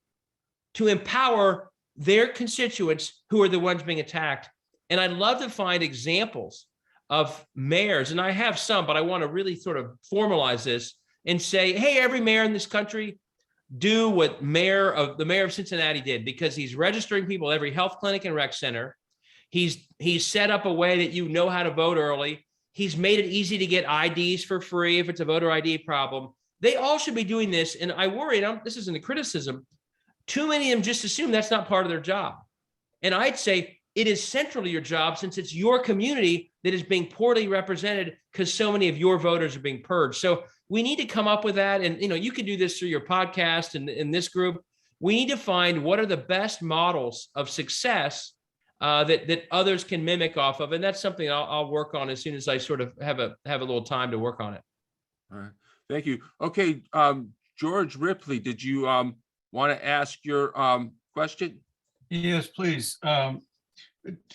to empower their constituents who are the ones being attacked. And I'd love to find examples of mayors, and I have some, but I want to really sort of formalize this and say, hey, every mayor in this country, do what the mayor of Cincinnati did, because he's registering people at every health clinic and rec center. He's set up a way that you know how to vote early. He's made it easy to get IDs for free if it's a voter ID problem. They all should be doing this. And I worry, and this isn't a criticism, too many of them just assume that's not part of their job. And I'd say it is central to your job, since it's your community that is being poorly represented because so many of your voters are being purged. So we need to come up with that. And you can do this through your podcast and in this group. We need to find what are the best models of success that others can mimic off of. And that's something I'll work on as soon as I sort of have a little time to work on it. All right. Thank you. Okay. George Ripley, did you want to ask your question? Yes, please.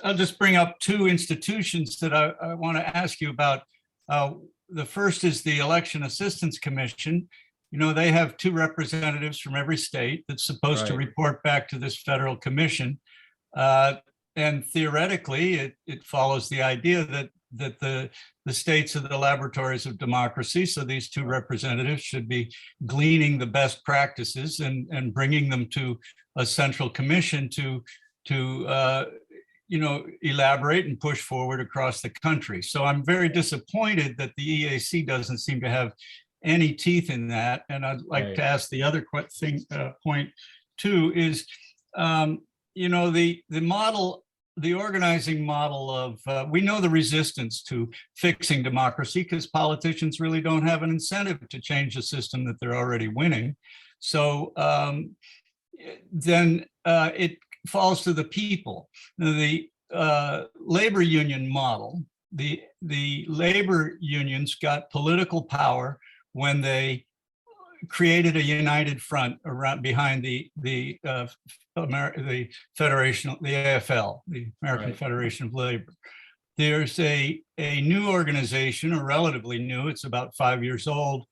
I'll just bring up two institutions that I want to ask you about. The first is the Election Assistance Commission. They have 2 representatives from every state that's supposed to report back to this federal commission. And theoretically, it follows the idea that the states are the laboratories of democracy. So these 2 representatives should be gleaning the best practices and bringing them to a central commission to elaborate and push forward across the country. So I'm very disappointed that the EAC doesn't seem to have any teeth in that. And I'd like to ask the other point too is, the model, the organizing model of, we know the resistance to fixing democracy because politicians really don't have an incentive to change the system that they're already winning. So then it falls to the people. The labor union model, the labor unions got political power when they created a united front around behind the Federation, the AFL, the American Federation of Labor. There's a new organization, or relatively new, it's about 5 years old,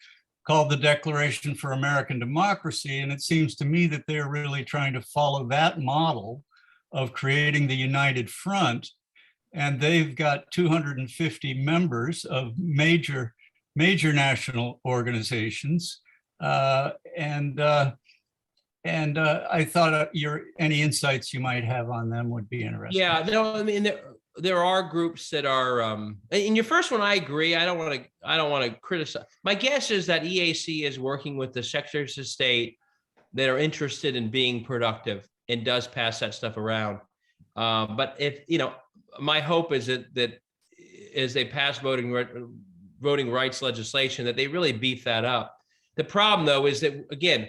called the Declaration for American Democracy. And it seems to me that they're really trying to follow that model of creating the united front. And they've got 250 members of major national organizations. And I thought any insights you might have on them would be interesting. Yeah, no, I mean, there are groups that are, in your first one, I agree. I don't want to criticize. My guess is that EAC is working with the secretaries of state that are interested in being productive and does pass that stuff around. But if, my hope is that as they pass voting rights legislation, that they really beef that up. The problem, though, is that, again,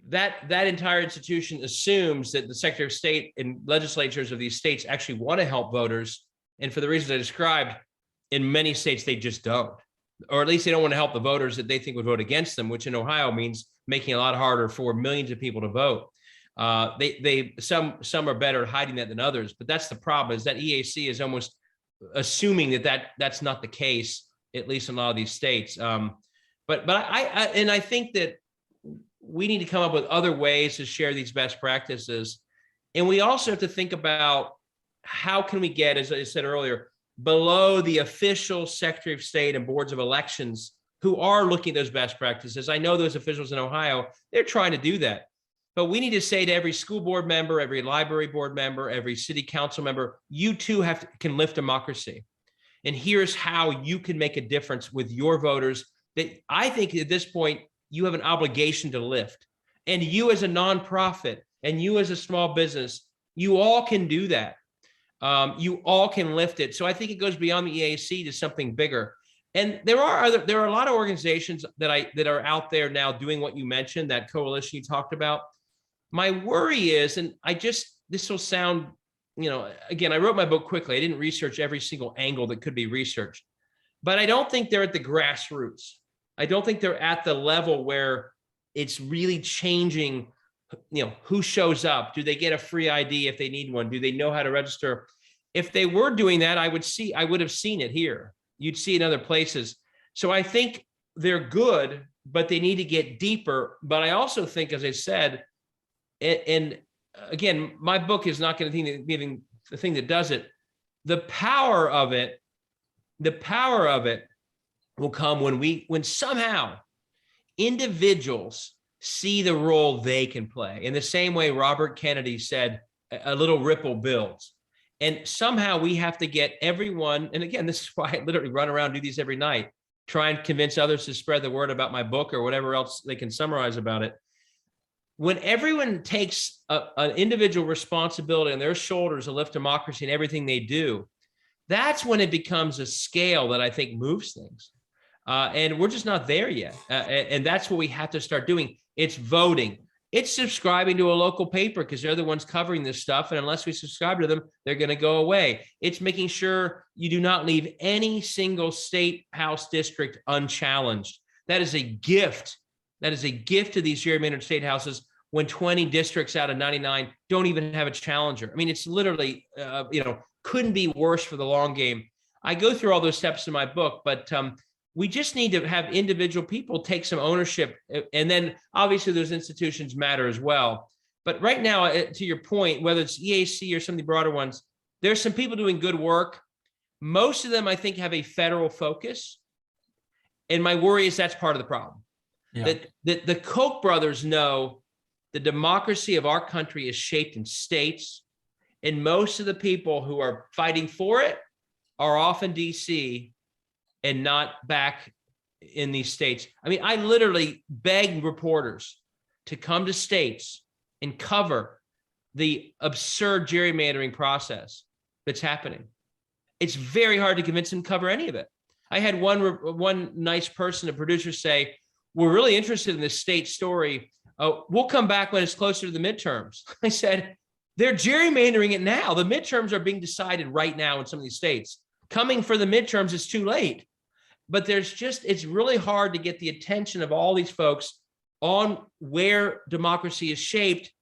that entire institution assumes that the Secretary of State and legislatures of these states actually want to help voters. And for the reasons I described, in many states, they just don't. Or at least they don't want to help the voters that they think would vote against them, which in Ohio means making it a lot harder for millions of people to vote. Some are better at hiding that than others, but that's the problem, is that EAC is almost assuming that's not the case, at least in a lot of these states. But I think that we need to come up with other ways to share these best practices. And we also have to think about how can we get, as I said earlier, below the official Secretary of State and boards of elections who are looking at those best practices. I know those officials in Ohio, they're trying to do that. But we need to say to every school board member, every library board member, every city council member, you too can lift democracy. And here's how you can make a difference with your voters that I think at this point, you have an obligation to lift. And you as a nonprofit and you as a small business, you all can do that. You all can lift it. So I think it goes beyond the EAC to something bigger. And there are a lot of organizations that are out there now doing what you mentioned, that coalition you talked about. My worry is, and this will sound, again, I wrote my book quickly. I didn't research every single angle that could be researched, but I don't think they're at the grassroots. I don't think they're at the level where it's really changing, who shows up. Do they get a free ID if they need one? Do they know how to register? If they were doing that, I would have seen it here. You'd see it in other places. So I think they're good, but they need to get deeper. But I also think, as I said, and again, my book is not going to be the thing that does it. The power of it will come when somehow individuals see the role they can play. In the same way Robert Kennedy said, a little ripple builds. And somehow we have to get everyone, and again, this is why I literally run around, do these every night, try and convince others to spread the word about my book or whatever else they can summarize about it. When everyone takes an individual responsibility on their shoulders to lift democracy in everything they do, that's when it becomes a scale that I think moves things. And we're just not there yet. And that's what we have to start doing. It's voting. It's subscribing to a local paper because they're the ones covering this stuff. And unless we subscribe to them, they're going to go away. It's making sure you do not leave any single state house district unchallenged. That is a gift. That is a gift to these gerrymandered state houses when 20 districts out of 99 don't even have a challenger. I mean, it's literally, couldn't be worse for the long game. I go through all those steps in my book, but we just need to have individual people take some ownership. And then obviously those institutions matter as well. But right now, to your point, whether it's EAC or some of the broader ones, there's some people doing good work. Most of them, I think, have a federal focus. And my worry is that's part of the problem. Yeah. That the Koch brothers know the democracy of our country is shaped in states. And most of the people who are fighting for it are off in DC and not back in these states. I mean, I literally beg reporters to come to states and cover the absurd gerrymandering process that's happening. It's very hard to convince them to cover any of it. I had one nice person, a producer, say, "We're really interested in this state story. We'll come back when it's closer to the midterms." I said, they're gerrymandering it now. The midterms are being decided right now in some of these states. Coming for the midterms is too late. But it's really hard to get the attention of all these folks on where democracy is shaped.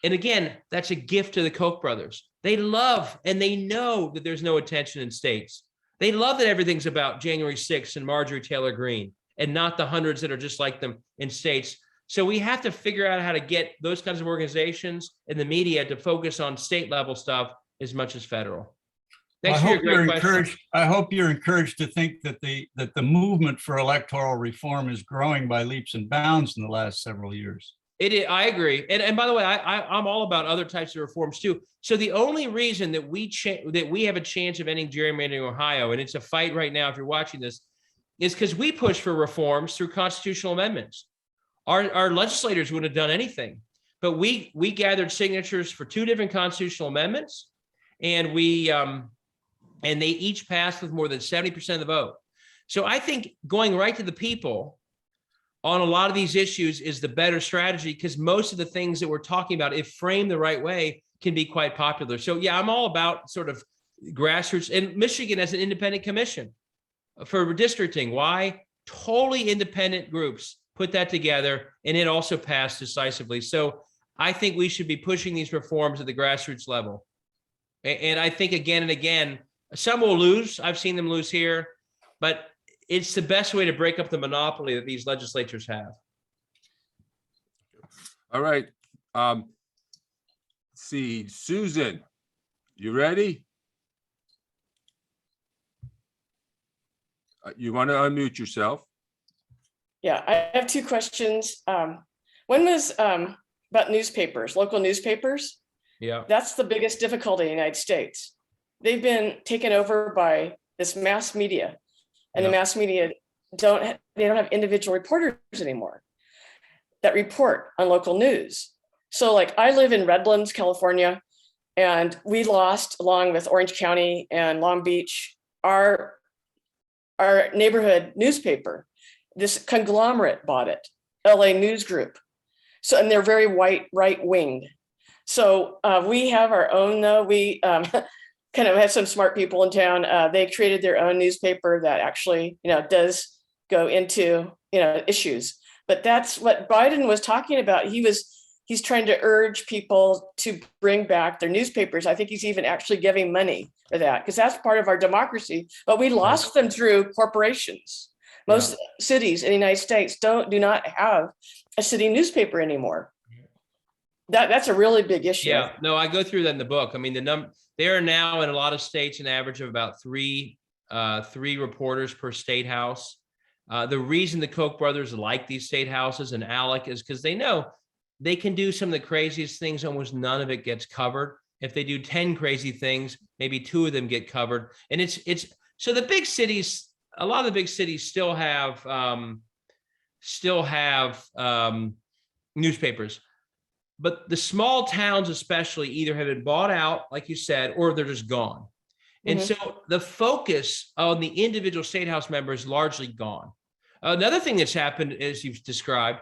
And again, that's a gift to the Koch brothers. They love and they know that there's no attention in states. They love that everything's about January 6th and Marjorie Taylor Greene and not the hundreds that are just like them in states. So we have to figure out how to get those kinds of organizations and the media to focus on state level stuff as much as federal. Thanks for your great question. I hope you're encouraged to think that the movement for electoral reform is growing by leaps and bounds in the last several years. I agree. And by the way, I'm all about other types of reforms too. So the only reason that we have a chance of ending gerrymandering in Ohio, and it's a fight right now if you're watching this, is because we push for reforms through constitutional amendments. Our legislators wouldn't have done anything, but we gathered signatures for 2 different constitutional amendments, and and they each passed with more than 70% of the vote. So I think going right to the people on a lot of these issues is the better strategy, because most of the things that we're talking about, if framed the right way, can be quite popular. So yeah, I'm all about sort of grassroots. And Michigan has an independent commission for redistricting. Why? Totally independent groups put that together, and it also passed decisively. So I think we should be pushing these reforms at the grassroots level. And I think again and again, some will lose. I've seen them lose here, but it's the best way to break up the monopoly that these legislatures have. All right. Let's see, Susan, you ready? You want to unmute yourself? Yeah, I have 2 questions. One was about newspapers, local newspapers. Yeah, that's the biggest difficulty in the United States. They've been taken over by this mass media, and the mass media don't have individual reporters anymore. that report on local news. So like I live in Redlands, California, and we lost, along with Orange County and Long Beach, our neighborhood newspaper. This conglomerate bought it, LA News Group. So, and they're very right-winged. So we have our own, though. We kind of have some smart people in town. They created their own newspaper that actually, does go into, issues. But that's what Biden was talking about. He's trying to urge people to bring back their newspapers. I think he's even actually giving money for that, because that's part of our democracy. But we lost them through corporations. Most cities in the United States do not have a city newspaper anymore. That's a really big issue. Yeah, no, I go through that in the book. I mean, there are now in a lot of states an average of about three reporters per state house. The reason the Koch brothers like these state houses and Alec is because they know they can do some of the craziest things. Almost none of it gets covered. If they do 10 crazy things, maybe 2 of them get covered. And it's so the big cities, a lot of the big cities still have newspapers, but the small towns especially either have been bought out, like you said, or they're just gone. And so the focus on the individual state house member is largely gone. Another thing that's happened, as you've described,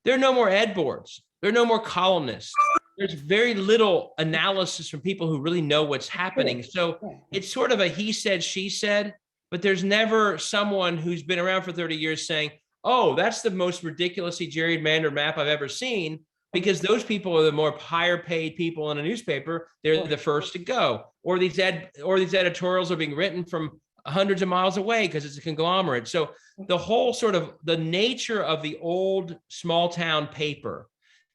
there are no more ed boards. There are no more columnists. There's very little analysis from people who really know what's happening. So it's sort of a he said, she said, but there's never someone who's been around for 30 years saying, oh, that's the most ridiculously gerrymandered map I've ever seen, because those people are the more higher paid people in a newspaper. They're the first to go. Or these editorials are being written from hundreds of miles away because it's a conglomerate. So the whole sort of the nature of the old small town paper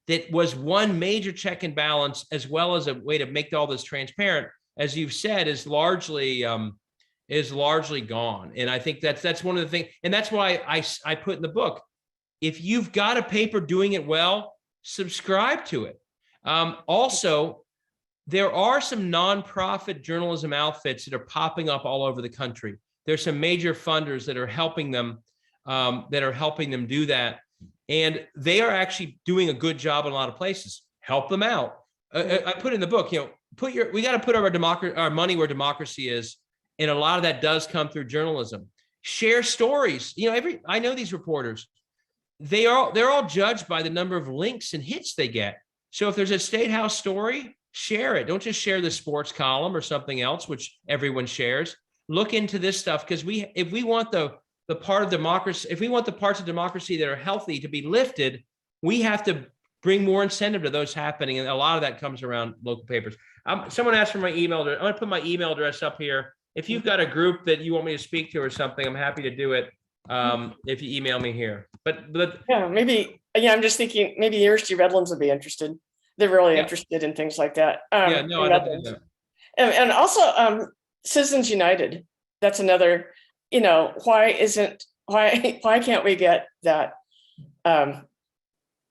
that was one major check and balance, as well as a way to make all this transparent, as you've said, is largely gone. And I think that's one of the things, and that's why I put in the book, if you've got a paper doing it well, subscribe to it. Also, there are some nonprofit journalism outfits that are popping up all over the country. There's some major funders that are helping them do that. And they are actually doing a good job in a lot of places. Help them out. I put in the book, we got to put our money where democracy is. And a lot of that does come through journalism. Share stories. I know these reporters, they're all judged by the number of links and hits they get. So if there's a state house story, share it. Don't just share the sports column or something else, which everyone shares. Look into this stuff, because if we want the part of democracy, if we want the parts of democracy that are healthy to be lifted, we have to bring more incentive to those happening. And a lot of that comes around local papers. Someone asked for my email address. I'm going to put my email address up here. If you've got a group that you want me to speak to or something, I'm happy to do it. If you email me here, but yeah, maybe, I'm just thinking maybe University of Redlands would be interested. They're really interested in things like that. I'd love to do that. And also Citizens United. That's another, why can't we get that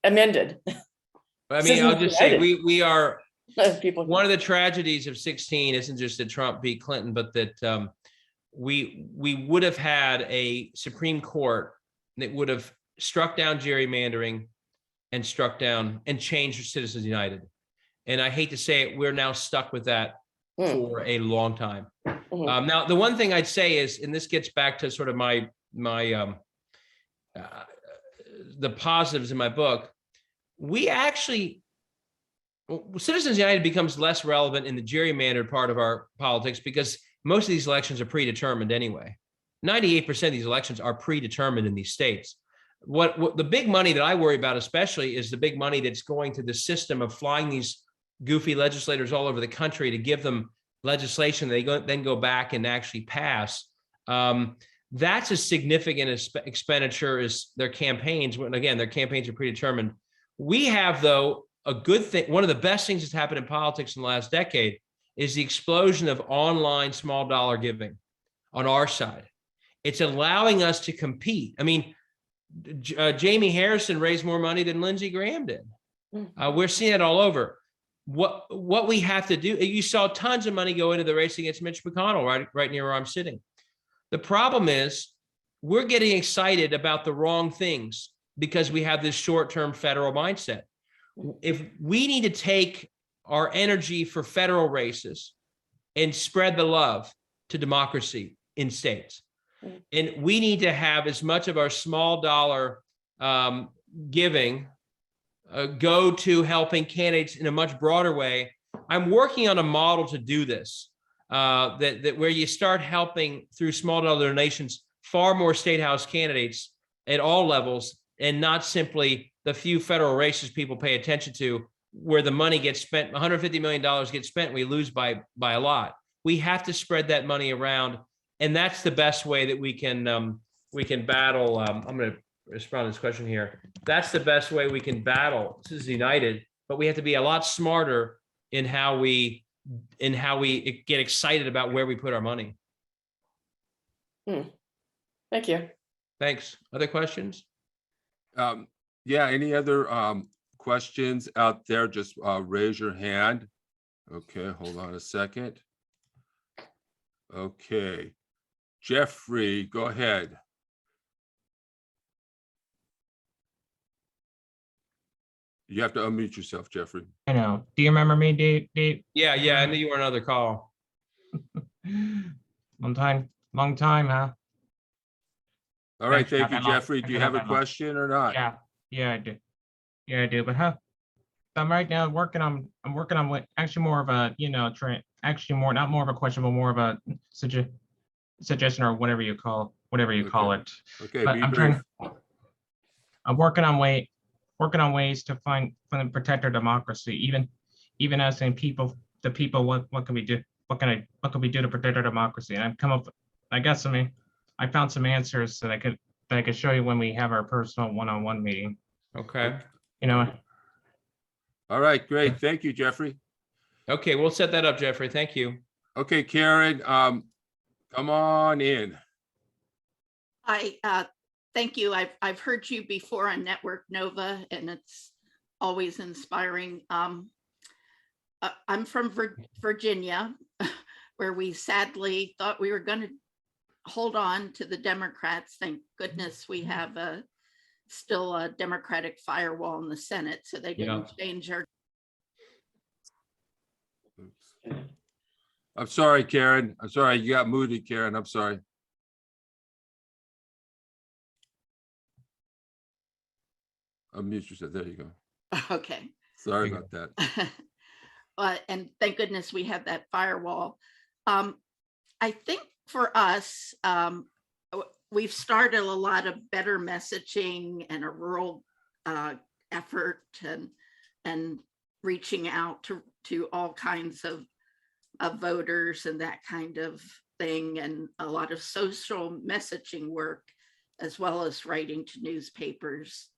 amended? I mean, I'll just say we are, people. One of the tragedies of 16 isn't just that Trump beat Clinton, but that we would have had a Supreme Court that would have struck down gerrymandering and struck down and changed Citizens United. And I hate to say it, we're now stuck with that for a long time. Now, the one thing I'd say is, and this gets back to sort of my the positives in my book, Citizens United becomes less relevant in the gerrymandered part of our politics because most of these elections are predetermined anyway. 98% of these elections are predetermined in these states. What the big money that I worry about especially is the big money that's going to the system of flying these goofy legislators all over the country to give them legislation they then go back and actually pass. That's as significant expenditure as their campaigns. When again, their campaigns are predetermined. We have, though, a good thing. One of the best things that's happened in politics in the last decade is the explosion of online small dollar giving on our side. It's allowing us to compete. I mean, Jamie Harrison raised more money than Lindsey Graham did. We're seeing it all over. What we have to do, you saw tons of money go into the race against Mitch McConnell right near where I'm sitting. The problem is we're getting excited about the wrong things. because we have this short-term federal mindset. If we need to take our energy for federal races and spread the love to democracy in states, and we need to have as much of our small dollar giving go to helping candidates in a much broader way. I'm working on a model to do this, that where you start helping through small dollar donations far more state house candidates at all levels, and not simply the few federal races people pay attention to, where the money gets spent, $150 million gets spent, we lose by a lot. We have to spread that money around, and that's the best way that we can battle. I'm going to respond to this question here. That's the best way we can battle. This is united, but we have to be a lot smarter in how we get excited about where we put our money. Thank you. Thanks. Other questions? Yeah, any other questions out there? Just raise your hand. Okay, hold on a second. Okay, Jeffrey, go ahead. You have to unmute yourself, Jeffrey. I know. Do you remember me, Dave? Yeah, I knew you were on another call. Long time, huh? All right, Thanks, thank you, not that long. Jeffrey. Do you have a question or not? Yeah, I do. Yeah, I do. But I'm right now working on what actually more of a, not more of a question, but more of a suggestion or whatever you call it. Okay, But be I'm brief. I'm working on ways to protect our democracy, even asking the people what can we do, what can we do to protect our democracy? And I found some answers that I could show you when we have our personal one-on-one meeting. Okay. All right, great. Thank you, Jeffrey. Okay, we'll set that up, Jeffrey. Thank you. Okay, Karen, come on in. Thank you. I've heard you before on Network Nova, and it's always inspiring. I'm from Virginia, where we sadly thought we were going to hold on to the Democrats. Thank goodness we have still a Democratic firewall in the Senate, so they didn't change our. Oops. I'm sorry, Karen. I'm sorry. You got muted, Karen. I'm sorry. Unmute yourself. There you go. Okay. Sorry about that. And thank goodness we have that firewall. I think for us, we've started a lot of better messaging and a rural effort and reaching out to all kinds of voters and that kind of thing, and a lot of social messaging work, as well as writing to newspapers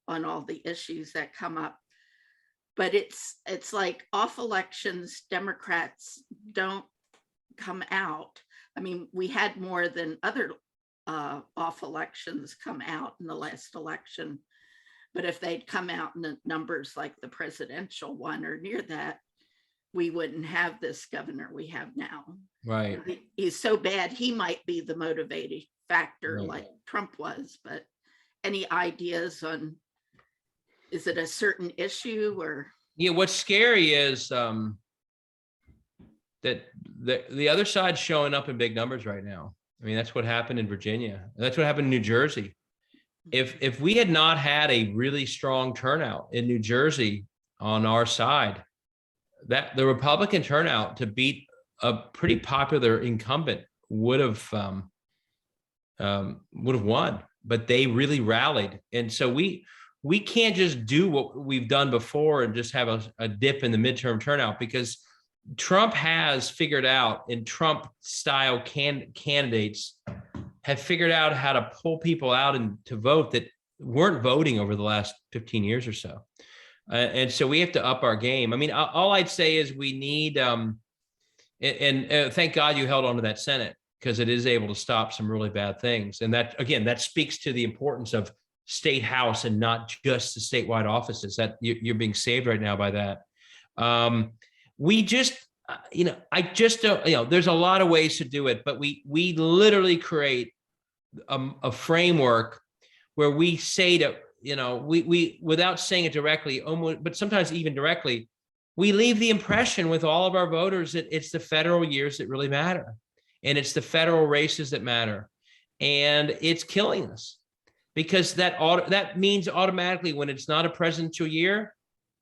on all the issues that come up. But it's like off elections, Democrats don't come out. I mean, we had more than other off elections come out in the last election, but if they'd come out in the numbers like the presidential one or near that, we wouldn't have this governor we have now. Right. He's so bad, he might be the motivating factor like Trump was, but any ideas on, is it a certain issue or? Yeah, what's scary is that the other side's showing up in big numbers right now. I mean, that's what happened in Virginia. That's what happened in New Jersey. If we had not had a really strong turnout in New Jersey on our side, that the Republican turnout to beat a pretty popular incumbent would have won, but they really rallied. And so we can't just do what we've done before and just have a dip in the midterm turnout, because Trump has figured out, and Trump style candidates have figured out how to pull people out and to vote that weren't voting over the last 15 years or so. And so we have to up our game. I mean, all I'd say is we need, and thank God you held on to that Senate, because it is able to stop some really bad things. And that, again, that speaks to the importance of state house and not just the statewide offices. That you're being saved right now by that. We just, I just don't, there's a lot of ways to do it, but we literally create a framework where we say to, we without saying it directly, almost, but sometimes even directly, we leave the impression with all of our voters that it's the federal years that really matter. And it's the federal races that matter. And it's killing us, because that means automatically when it's not a presidential year,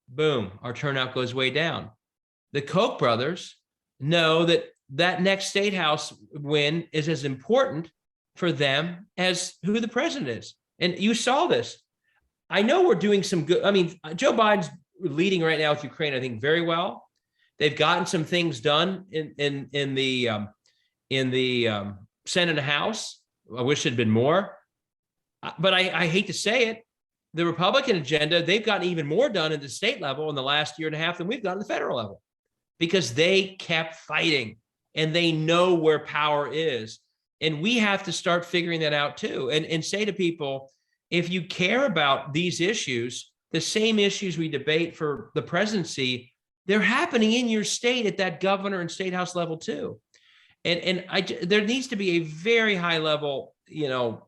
boom, our turnout goes way down. The Koch brothers know that next state house win is as important for them as who the president is. And you saw this. I know we're doing some good. I mean, Joe Biden's leading right now with Ukraine, I think, very well. They've gotten some things done in the Senate and House. I wish it'd been more, but I hate to say it. The Republican agenda, they've gotten even more done at the state level in the last year and a half than we've done at the federal level, because they kept fighting and they know where power is. And we have to start figuring that out too, and say to people, if you care about these issues, the same issues we debate for the presidency, they're happening in your state at that governor and state house level too. And there needs to be a very high level,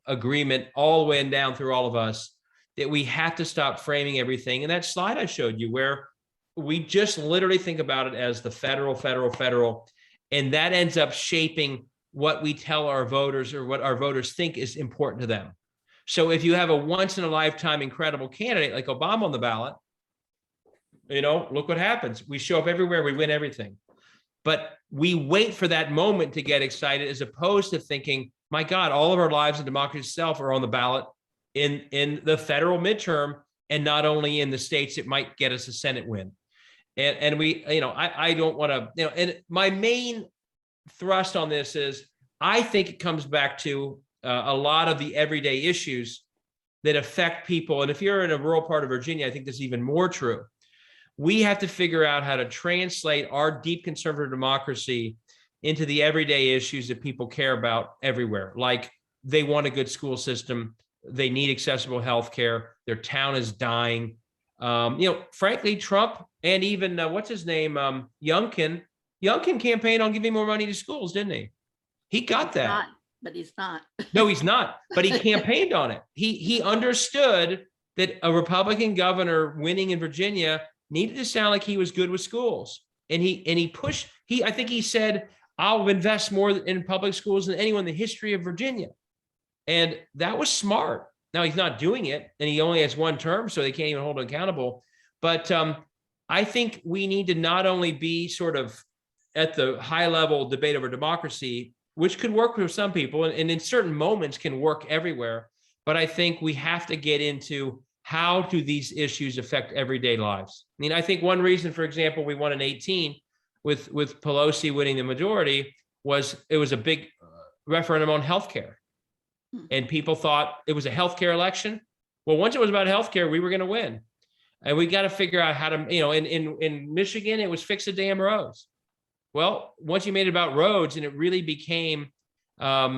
agreement all the way and down through all of us, that we have to stop framing everything. And that slide I showed you, where we just literally think about it as the federal, and that ends up shaping what we tell our voters, or what our voters think is important to them. So if you have a once in a lifetime incredible candidate like Obama on the ballot, look what happens. We show up everywhere, we win everything. But we wait for that moment to get excited, as opposed to thinking, my God, all of our lives and democracy itself are on the ballot in the federal midterm, and not only in the states it might get us a Senate win. And we, I don't want to, and my main thrust on this is, I think it comes back to a lot of the everyday issues that affect people. And if you're in a rural part of Virginia, I think this is even more true. We have to figure out how to translate our deep conservative democracy into the everyday issues that people care about everywhere. Like, they want a good school system, they need accessible health care, their town is dying. Frankly, Trump and even what's his name, Youngkin campaigned on giving more money to schools, didn't he? He got that. But he's not. No, he's not. But he campaigned on it. He understood that a Republican governor winning in Virginia needed to sound like he was good with schools. And he pushed, I think he said, I'll invest more in public schools than anyone in the history of Virginia. And that was smart. Now he's not doing it, and he only has one term, so they can't even hold him accountable. But I think we need to not only be sort of at the high level debate over democracy, which could work for some people, and in certain moments can work everywhere. But I think we have to get into, how do these issues affect everyday lives? I mean, I think one reason, for example, we won in 2018 with Pelosi winning the majority was it was a big referendum on healthcare. And people thought it was a healthcare election. Well, once it was about healthcare, we were going to win. And we got to figure out how to, in Michigan, it was fix the damn roads. Well, once you made it about roads and it really became a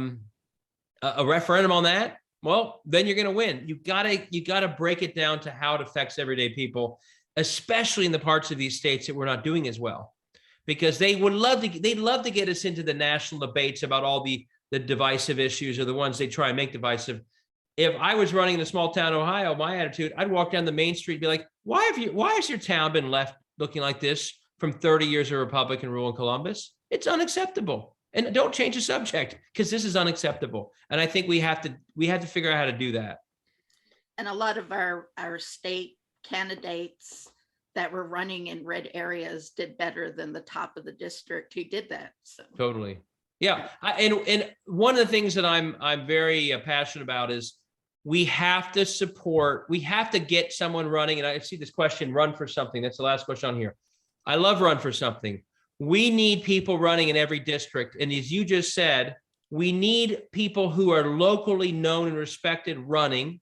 referendum on that, well, then you're going to win. You gotta break it down to how it affects everyday people, especially in the parts of these states that we're not doing as well, because they'd love to get us into the national debates about all the divisive issues, or the ones they try and make divisive. If I was running in a small town, Ohio, my attitude, I'd walk down the main street and be like, why has your town been left looking like this from 30 years of Republican rule in Columbus? It's unacceptable. And don't change the subject, because this is unacceptable. And I think we have to figure out how to do that. And a lot of our state candidates that were running in red areas did better than the top of the district who did that. So Totally. Yeah. And one of the things that I'm very passionate about is we have to get someone running. And I see this question, run for something. That's the last question on here. I love run for something. We need people running in every district. And as you just said, we need people who are locally known and respected running.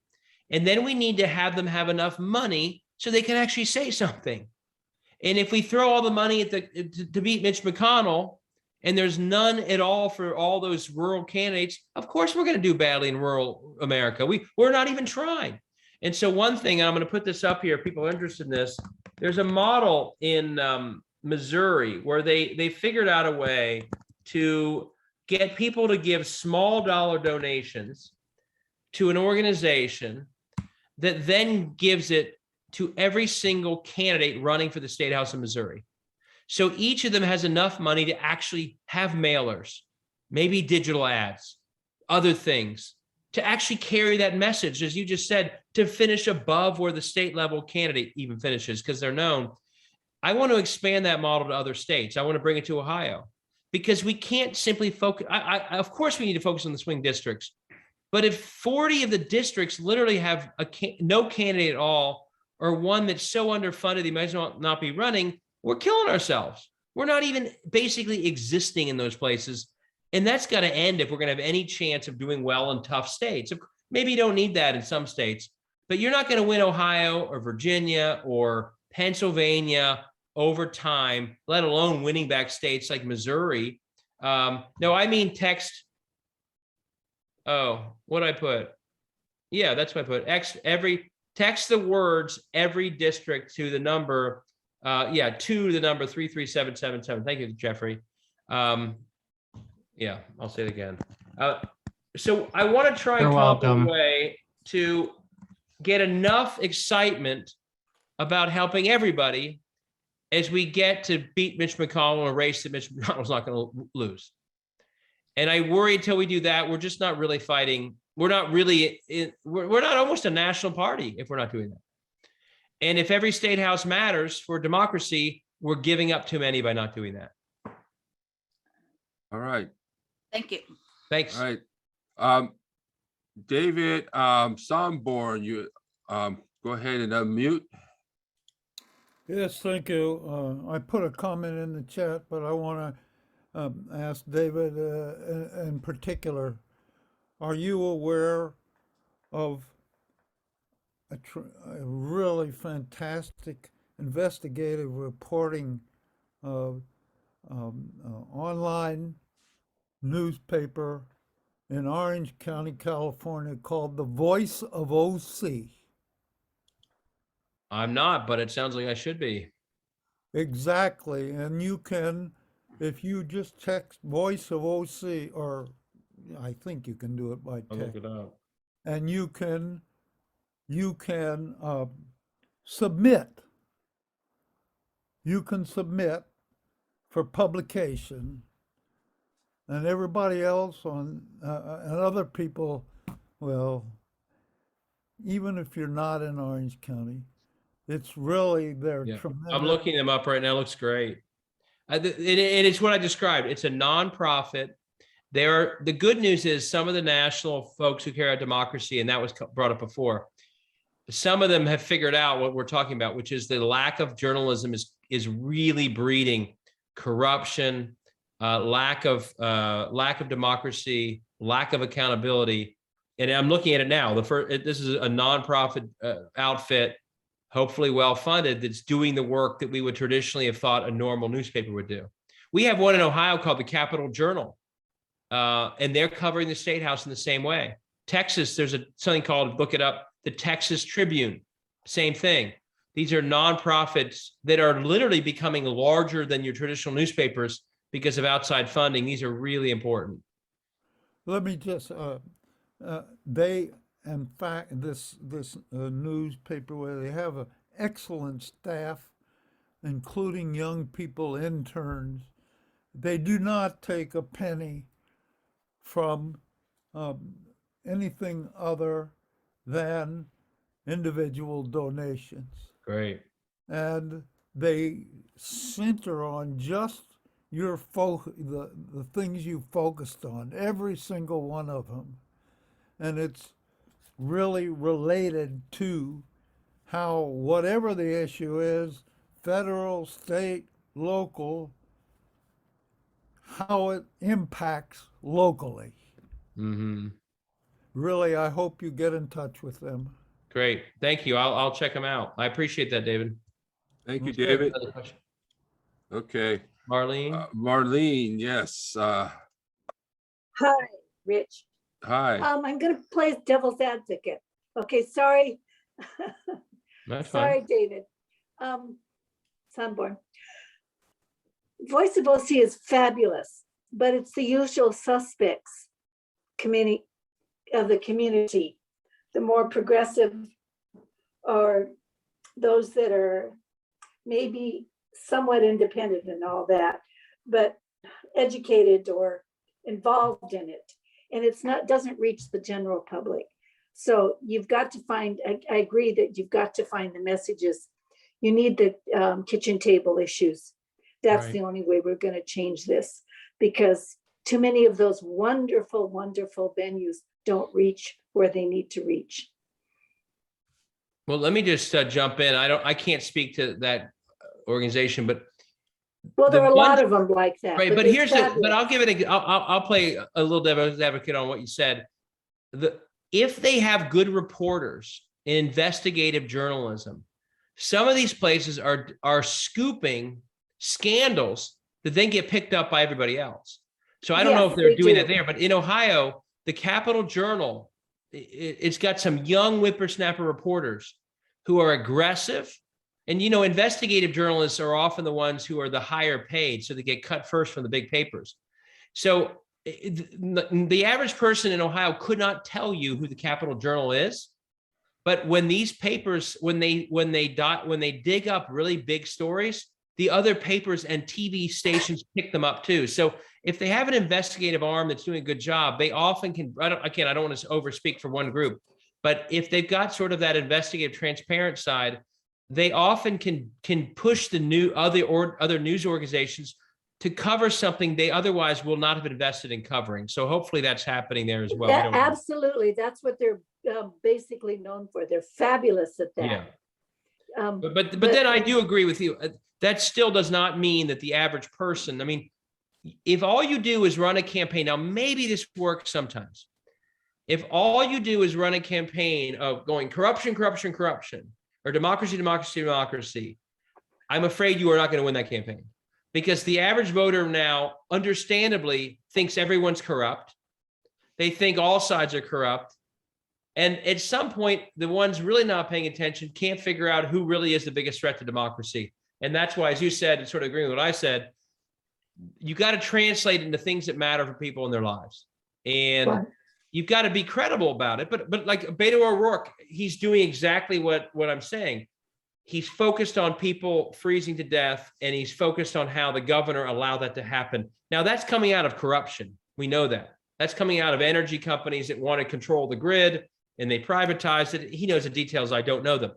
And then we need to have them have enough money so they can actually say something. And if we throw all the money to beat Mitch McConnell, and there's none at all for all those rural candidates, of course we're going to do badly in rural America. We're not even trying. And so one thing, and I'm going to put this up here, if people are interested in this, there's a model in Missouri where they figured out a way to get people to give small dollar donations to an organization that then gives it to every single candidate running for the State House of Missouri. So each of them has enough money to actually have mailers, maybe digital ads, other things, to actually carry that message, as you just said, to finish above where the state level candidate even finishes, because they're known. I want to expand that model to other states. I want to bring it to Ohio, because we can't simply focus. Of course, we need to focus on the swing districts. But if 40 of the districts literally have no candidate at all, or one that's so underfunded they might as well not be running, we're killing ourselves. We're not even basically existing in those places. And that's got to end if we're going to have any chance of doing well in tough states. Maybe you don't need that in some states, but you're not going to win Ohio or Virginia or Pennsylvania over time, let alone winning back states like Missouri. No, I mean text. Oh, what did I put? Yeah, that's what I put. Text the words every district to the number. To the number 33777. Thank you, Jeffrey. Yeah, I'll say it again. So I want to try and You're come up with welcome. a way to get enough excitement about helping everybody as we get to beat Mitch McConnell in a race that Mitch McConnell's not going to lose. And I worry until we do that, we're just not really fighting. We're not really, we're not almost a national party if we're not doing that. And if every state house matters for democracy, we're giving up too many by not doing that. All right. Thank you. Thanks. All right. David Somborn, you go ahead and unmute. Yes, thank you. I put a comment in the chat, but I want to ask David in particular, are you aware of a really fantastic investigative reporting online newspaper in Orange County, California called The Voice of OC? I'm not, but it sounds like I should be. Exactly. And you can, if you just text Voice of OC, or I think you can do it by I'll look text, it up. and you can submit. You can submit for publication, and everybody else on and other people, well, even if you're not in Orange County, it's really they're Yeah. tremendous. I'm looking them up right now. It looks great. It's what I described. It's a nonprofit. The good news is some of the national folks who care about democracy, and that was brought up before, some of them have figured out what we're talking about, which is the lack of journalism is really breeding corruption, lack of democracy, lack of accountability. And I'm looking at it now. This is a nonprofit outfit, hopefully well-funded, that's doing the work that we would traditionally have thought a normal newspaper would do. We have one in Ohio called the Capitol Journal, and they're covering the State House in the same way. Texas, there's something called, look it up, the Texas Tribune, same thing. These are nonprofits that are literally becoming larger than your traditional newspapers because of outside funding. These are really important. Let me just, they, in fact, this newspaper where they have an excellent staff, including young people, interns, they do not take a penny from anything other than individual donations. Great. And they center on just your the things you focused on, every single one of them. And it's really related to how whatever the issue is, federal, state, local, how it impacts locally. Mm-hmm. Really, I hope you get in touch with them. Great. Thank you. I'll check them out. I appreciate that, David. Thank you, David. Another question. Okay. Marlene? Marlene, yes. Hi, Rich. Hi. I'm going to play devil's advocate. Okay, sorry. That's Sorry, fine. David. Sunborn. Voice of OC is fabulous, but it's the usual suspects of the community, the more progressive or those that are maybe somewhat independent and all that, but educated or involved in it. And it's not, doesn't reach the general public. So you've got to find, I agree that you've got to find the messages. You need the kitchen table issues. That's Right. the only way we're going to change this, because too many of those wonderful, wonderful venues don't reach where they need to reach. Well, let me just jump in. I can't speak to that organization, but Well, there the are a lot ones- of them like that. right. But it's here's the, but fabulous. I'll give it a, I'll play a little devil's advocate on what you said. If they have good reporters in investigative journalism, some of these places are scooping scandals that then get picked up by everybody else. So I don't know Yes, if they're they doing do. that there, but in Ohio, the Capital Journal, it's got some young whippersnapper reporters who are aggressive. And, you know, investigative journalists are often the ones who are the higher paid, so they get cut first from the big papers. So the average person in Ohio could not tell you who the Capital Journal is. But when these papers, when they dig up really big stories, the other papers and TV stations pick them up too. So if they have an investigative arm that's doing a good job, they often can, I don't want to overspeak for one group, but if they've got sort of that investigative transparent side, they often can push the other news organizations to cover something they otherwise will not have invested in covering. So hopefully that's happening there as well. I don't know. Absolutely. That's what they're basically known for. They're fabulous at that. Yeah. But then I do agree with you. That still does not mean that the average person, I mean, if all you do is run a campaign, now maybe this works sometimes. If all you do is run a campaign of going corruption, corruption, corruption, or democracy, democracy, democracy, I'm afraid you are not going to win that campaign, because the average voter now understandably thinks everyone's corrupt. They think all sides are corrupt. And at some point, the ones really not paying attention can't figure out who really is the biggest threat to democracy. And that's why, as you said, and sort of agreeing with what I said, you got to translate into things that matter for people in their lives. And Right. you've got to be credible about it. But like Beto O'Rourke, he's doing exactly what I'm saying. He's focused on people freezing to death, and he's focused on how the governor allowed that to happen. Now, that's coming out of corruption. We know that. That's coming out of energy companies that want to control the grid, and they privatized it. He knows the details. I don't know them.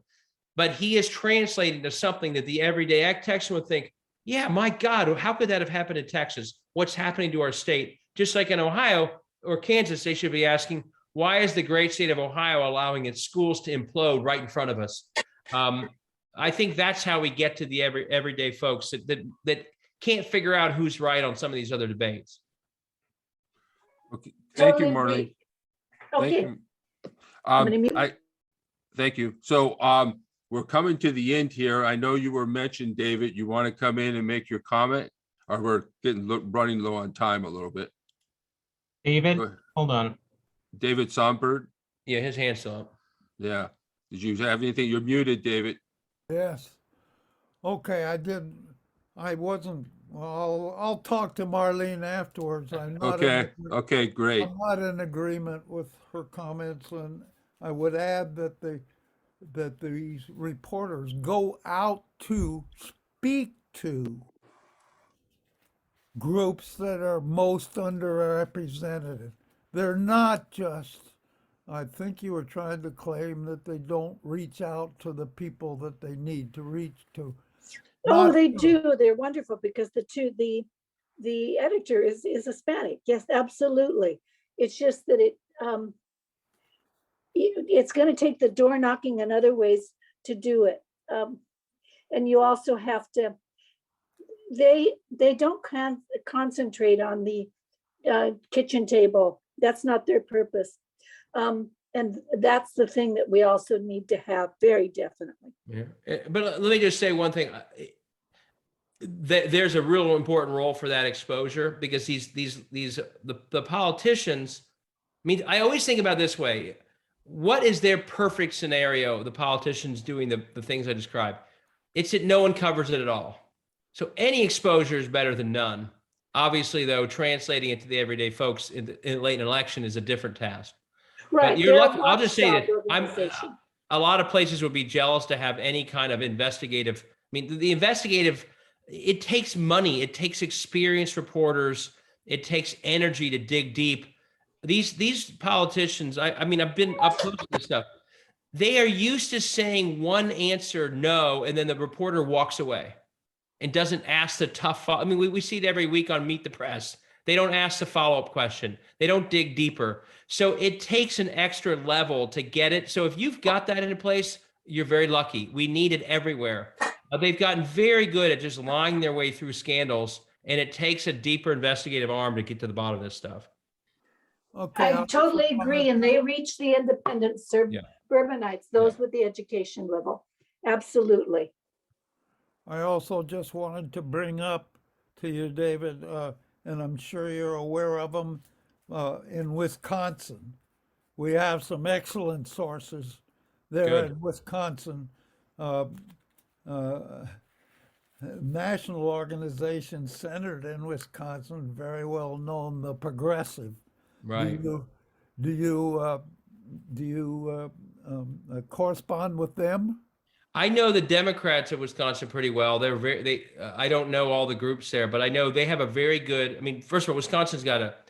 But he is translating to something that the everyday Texan would think, yeah, my God, how could that have happened in Texas? What's happening to our state? Just like in Ohio or Kansas, they should be asking, why is the great state of Ohio allowing its schools to implode right in front of us? I think that's how we get to the everyday folks that can't figure out who's right on some of these other debates. Okay, thank you, Totally Marlene. agree. Thank Okay. you. gonna mute. Thank you. So we're coming to the end here. I know you were mentioned, David. You want to come in and make your comment, or we're running low on time a little bit. David, Go ahead. hold on. David Sonberg. Yeah, his hand's still up. Yeah. Did you have anything? You're muted, David. Yes. Okay, I wasn't, well, I'll talk to Marlene afterwards. I'm not in Okay. Okay, great. I'm not in agreement with her comments, and I would add that these reporters go out to speak to groups that are most underrepresented. They're not just, I think you were trying to claim that they don't reach out to the people that they need to reach to. Oh, Not they true. do. They're wonderful, because the editor is Hispanic. Yes, absolutely. It's just that it's going to take the door knocking and other ways to do it. And you also have to, they don't concentrate on the kitchen table. That's not their purpose. And that's the thing that we also need to have very definitely. Yeah. But let me just say one thing. There's a real important role for that exposure, because the politicians, I mean, I always think about it this way. What is their perfect scenario? The politicians doing the things I described. It's that no one covers it at all. So any exposure is better than none. Obviously, though, translating it to the everyday folks in late in an election is a different task. Right. But you're they're a lucky. I'll just say that watchdog organization. a lot of places would be jealous to have any kind of investigative. I mean, the investigative, it takes money, it takes experienced reporters, it takes energy to dig deep. These politicians, I mean, I've been up close to this stuff. They are used to saying one answer, no, and then the reporter walks away and doesn't ask the tough. I mean, we see it every week on Meet the Press. They don't ask the follow-up question. They don't dig deeper. So it takes an extra level to get it. So if you've got that in place, you're very lucky. We need it everywhere. They've gotten very good at just lying their way through scandals, and it takes a deeper investigative arm to get to the bottom of this stuff. Okay. I totally agree. And they reach the independent suburbanites, those with the education level. Absolutely. I also just wanted to bring up to you, David, and I'm sure you're aware of them, in Wisconsin. We have some excellent sources there Good. in Wisconsin. National organization centered in Wisconsin, very well known, the Progressive. Right. Do you correspond with them? I know the Democrats of Wisconsin pretty well. They're I don't know all the groups there, but I know they have a very good, I mean, first of all, Wisconsin's got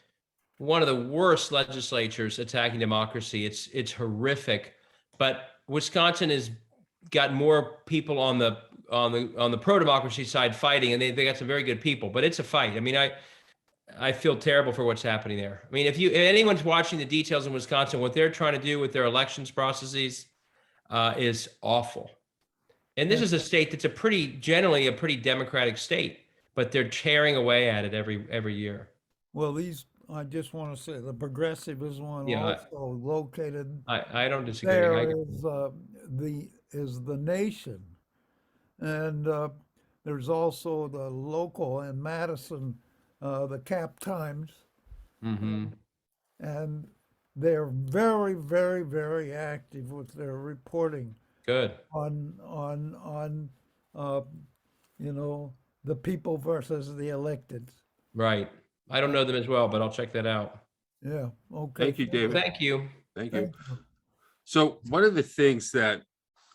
one of the worst legislatures attacking democracy. It's horrific, but Wisconsin has got more people on the pro-democracy side fighting, and they got some very good people, but it's a fight. I mean, I feel terrible for what's happening there. I mean, if anyone's watching the details in Wisconsin, what they're trying to do with their elections processes is awful. And this is a state that's generally a pretty democratic state, but they're tearing away at it every year. Well, I just want to say the Progressive is one also located. I don't disagree. There is the Nation, and there's also the local in Madison, the Cap Times, and they're very, very, very active with their reporting. Good. On the people versus the elected. Right. I don't know them as well, but I'll check that out. Yeah. Okay. Thank you, David. Thank you. Thank you. So one of the things that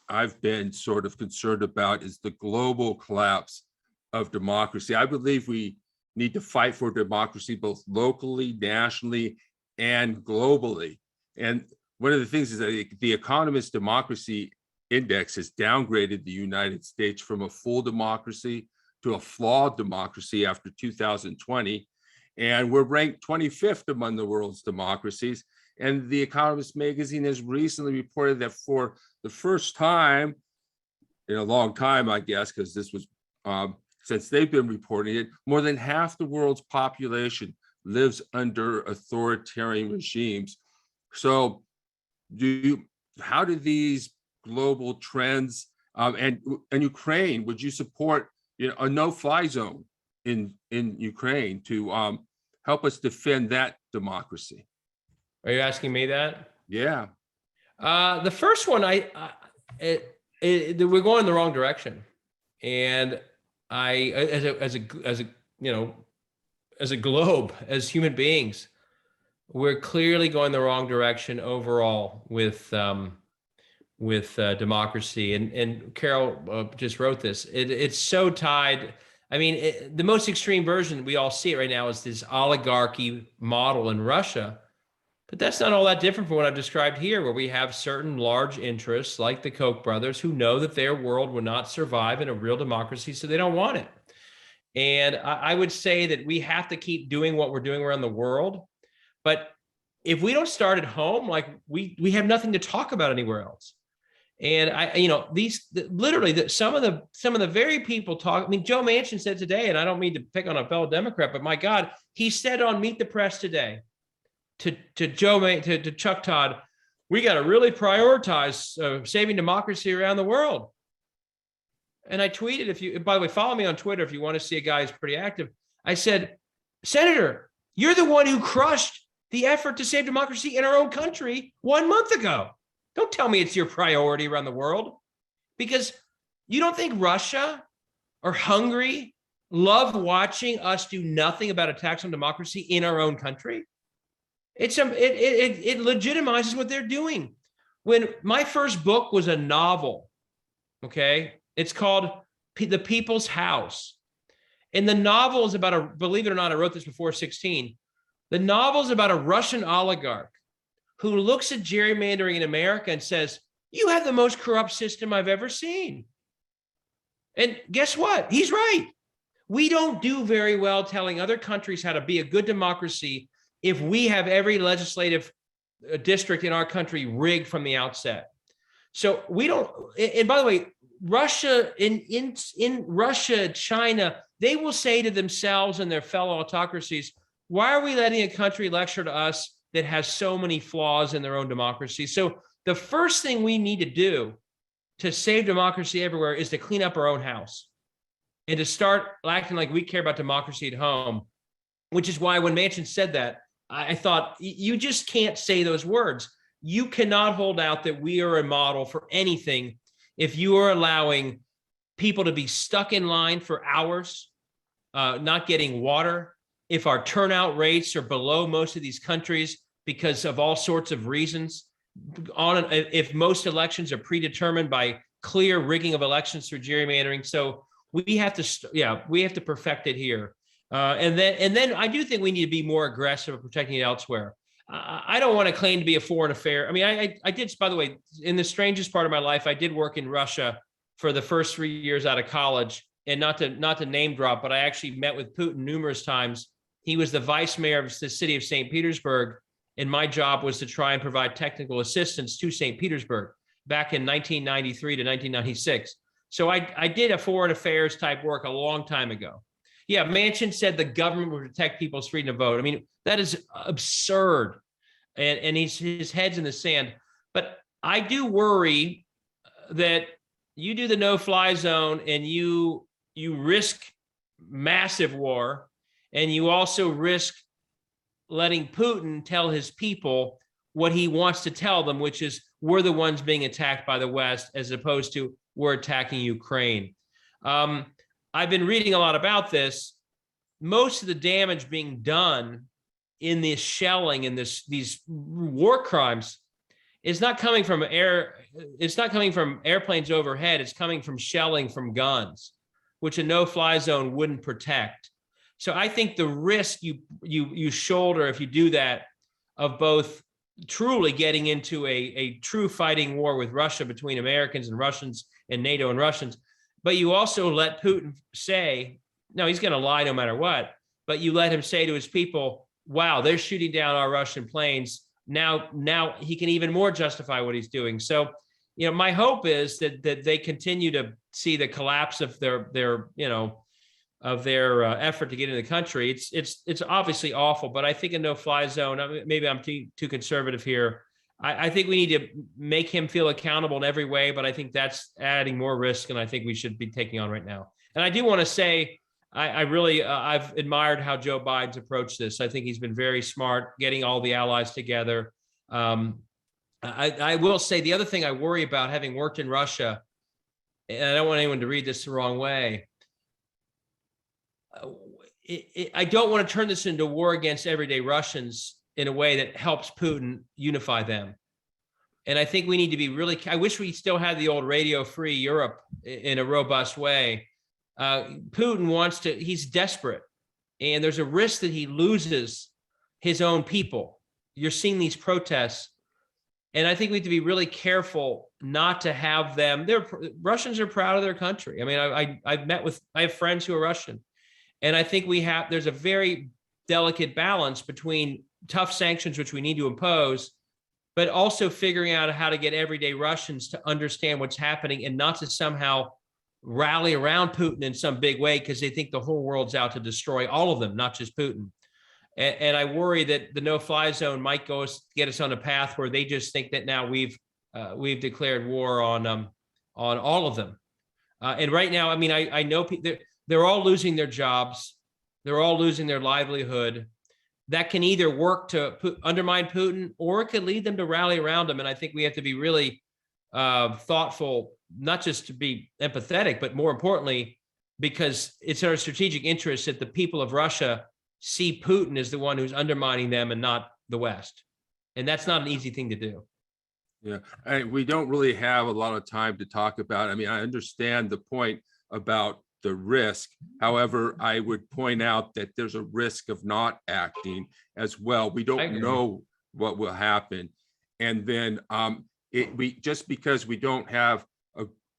I've been sort of concerned about is the global collapse of democracy. I believe we need to fight for democracy both locally, nationally, and globally. And one of the things is that the Economist Democracy Index has downgraded the United States from a full democracy to a flawed democracy after 2020. And we're ranked 25th among the world's democracies. And The Economist magazine has recently reported that for the first time in a long time, I guess, because this was since they've been reporting it, more than half the world's population lives under authoritarian regimes. So how do these global trends and Ukraine, would you support a no-fly zone in Ukraine to help us defend that democracy? Are you asking me that? Yeah. The first one, we're going in the wrong direction, and as a globe, as human beings, we're clearly going the wrong direction overall with democracy. And Carol just wrote this. It's so tied. I mean, the most extreme version, we all see it right now, is this oligarchy model in Russia. But that's not all that different from what I've described here, where we have certain large interests like the Koch brothers who know that their world will not survive in a real democracy, so they don't want it. And I would say that we have to keep doing what we're doing around the world. But if we don't start at home, like we have nothing to talk about anywhere else. And some of the very people talk. I mean, Joe Manchin said today, and I don't mean to pick on a fellow Democrat, but my God, he said on Meet the Press today to Chuck Todd, we got to really prioritize saving democracy around the world. And I tweeted, by the way, follow me on Twitter if you want to see a guy who's pretty active. I said, Senator, you're the one who crushed the effort to save democracy in our own country 1 month ago. Don't tell me it's your priority around the world, because you don't think Russia or Hungary love watching us do nothing about attacks on democracy in our own country. It legitimizes what they're doing. When my first book was a novel, okay, it's called The People's House. And the novel is about believe it or not, I wrote this before 16. The novel is about a Russian oligarch who looks at gerrymandering in America and says, you have the most corrupt system I've ever seen. And guess what? He's right. We don't do very well telling other countries how to be a good democracy if we have every legislative district in our country rigged from the outset. So we don't, and by the way, Russia, in Russia, China, they will say to themselves and their fellow autocracies, why are we letting a country lecture to us that has so many flaws in their own democracy? So the first thing we need to do to save democracy everywhere is to clean up our own house and to start acting like we care about democracy at home, which is why when Manchin said that, I thought, you just can't say those words. You cannot hold out that we are a model for anything if you are allowing people to be stuck in line for hours, not getting water, if our turnout rates are below most of these countries because of all sorts of reasons, if most elections are predetermined by clear rigging of elections through gerrymandering. So we have to perfect it here. And then I do think we need to be more aggressive at protecting it elsewhere. I don't want to claim to be a foreign affair. I mean, I did, by the way, in the strangest part of my life, I did work in Russia for the first 3 years out of college. And not to name drop, but I actually met with Putin numerous times. He was the vice mayor of the city of St. Petersburg, and my job was to try and provide technical assistance to St. Petersburg back in 1993 to 1996. So I did a foreign affairs type work a long time ago. Yeah, Manchin said the government would protect people's freedom to vote. I mean, that is absurd. And his head's in the sand. But I do worry that you do the no-fly zone and you risk massive war, and you also risk letting Putin tell his people what he wants to tell them, which is we're the ones being attacked by the West, as opposed to we're attacking Ukraine. I've been reading a lot about this. Most of the damage being done in this shelling and these war crimes is not coming from air. It's not coming from airplanes overhead. It's coming from shelling from guns, which a no-fly zone wouldn't protect. So I think the risk you shoulder if you do that, of both truly getting into a true fighting war with Russia between Americans and Russians and NATO and Russians, but you also let Putin say, no, he's going to lie no matter what, but you let him say to his people, wow, they're shooting down our Russian planes. Now he can even more justify what he's doing. So, my hope is that they continue to see the collapse of their effort to get into the country. It's obviously awful, but I think a no-fly zone, maybe I'm too conservative here. I think we need to make him feel accountable in every way, but I think that's adding more risk than I think we should be taking on right now. And I do want to say, I've admired how Joe Biden's approached this. I think he's been very smart, getting all the allies together. I will say the other thing I worry about, having worked in Russia, and I don't want anyone to read this the wrong way, I don't want to turn this into a war against everyday Russians in a way that helps Putin unify them. And I think we need to be really, I wish we still had the old radio-free Europe in a robust way. Putin he's desperate. And there's a risk that he loses his own people. You're seeing these protests. And I think we have to be really careful not to have them. Russians are proud of their country. I mean, I have friends who are Russian. And I think there's a very delicate balance between tough sanctions, which we need to impose, but also figuring out how to get everyday Russians to understand what's happening and not to somehow rally around Putin in some big way because they think the whole world's out to destroy all of them, not just Putin. And I worry that the no-fly zone might get us on a path where they just think that now we've declared war on all of them. And right now, I mean, I know they're all losing their jobs, they're all losing their livelihood. That can either work to undermine Putin, or it could lead them to rally around him. And I think we have to be really thoughtful, not just to be empathetic, but more importantly, because it's in our strategic interest that the people of Russia see Putin as the one who's undermining them and not the West. And that's not an easy thing to do. Yeah, we don't really have a lot of time to talk about. I mean, I understand the point about the risk. However, I would point out that there's a risk of not acting as well. We I don't agree. know what will happen. And then we just because we don't have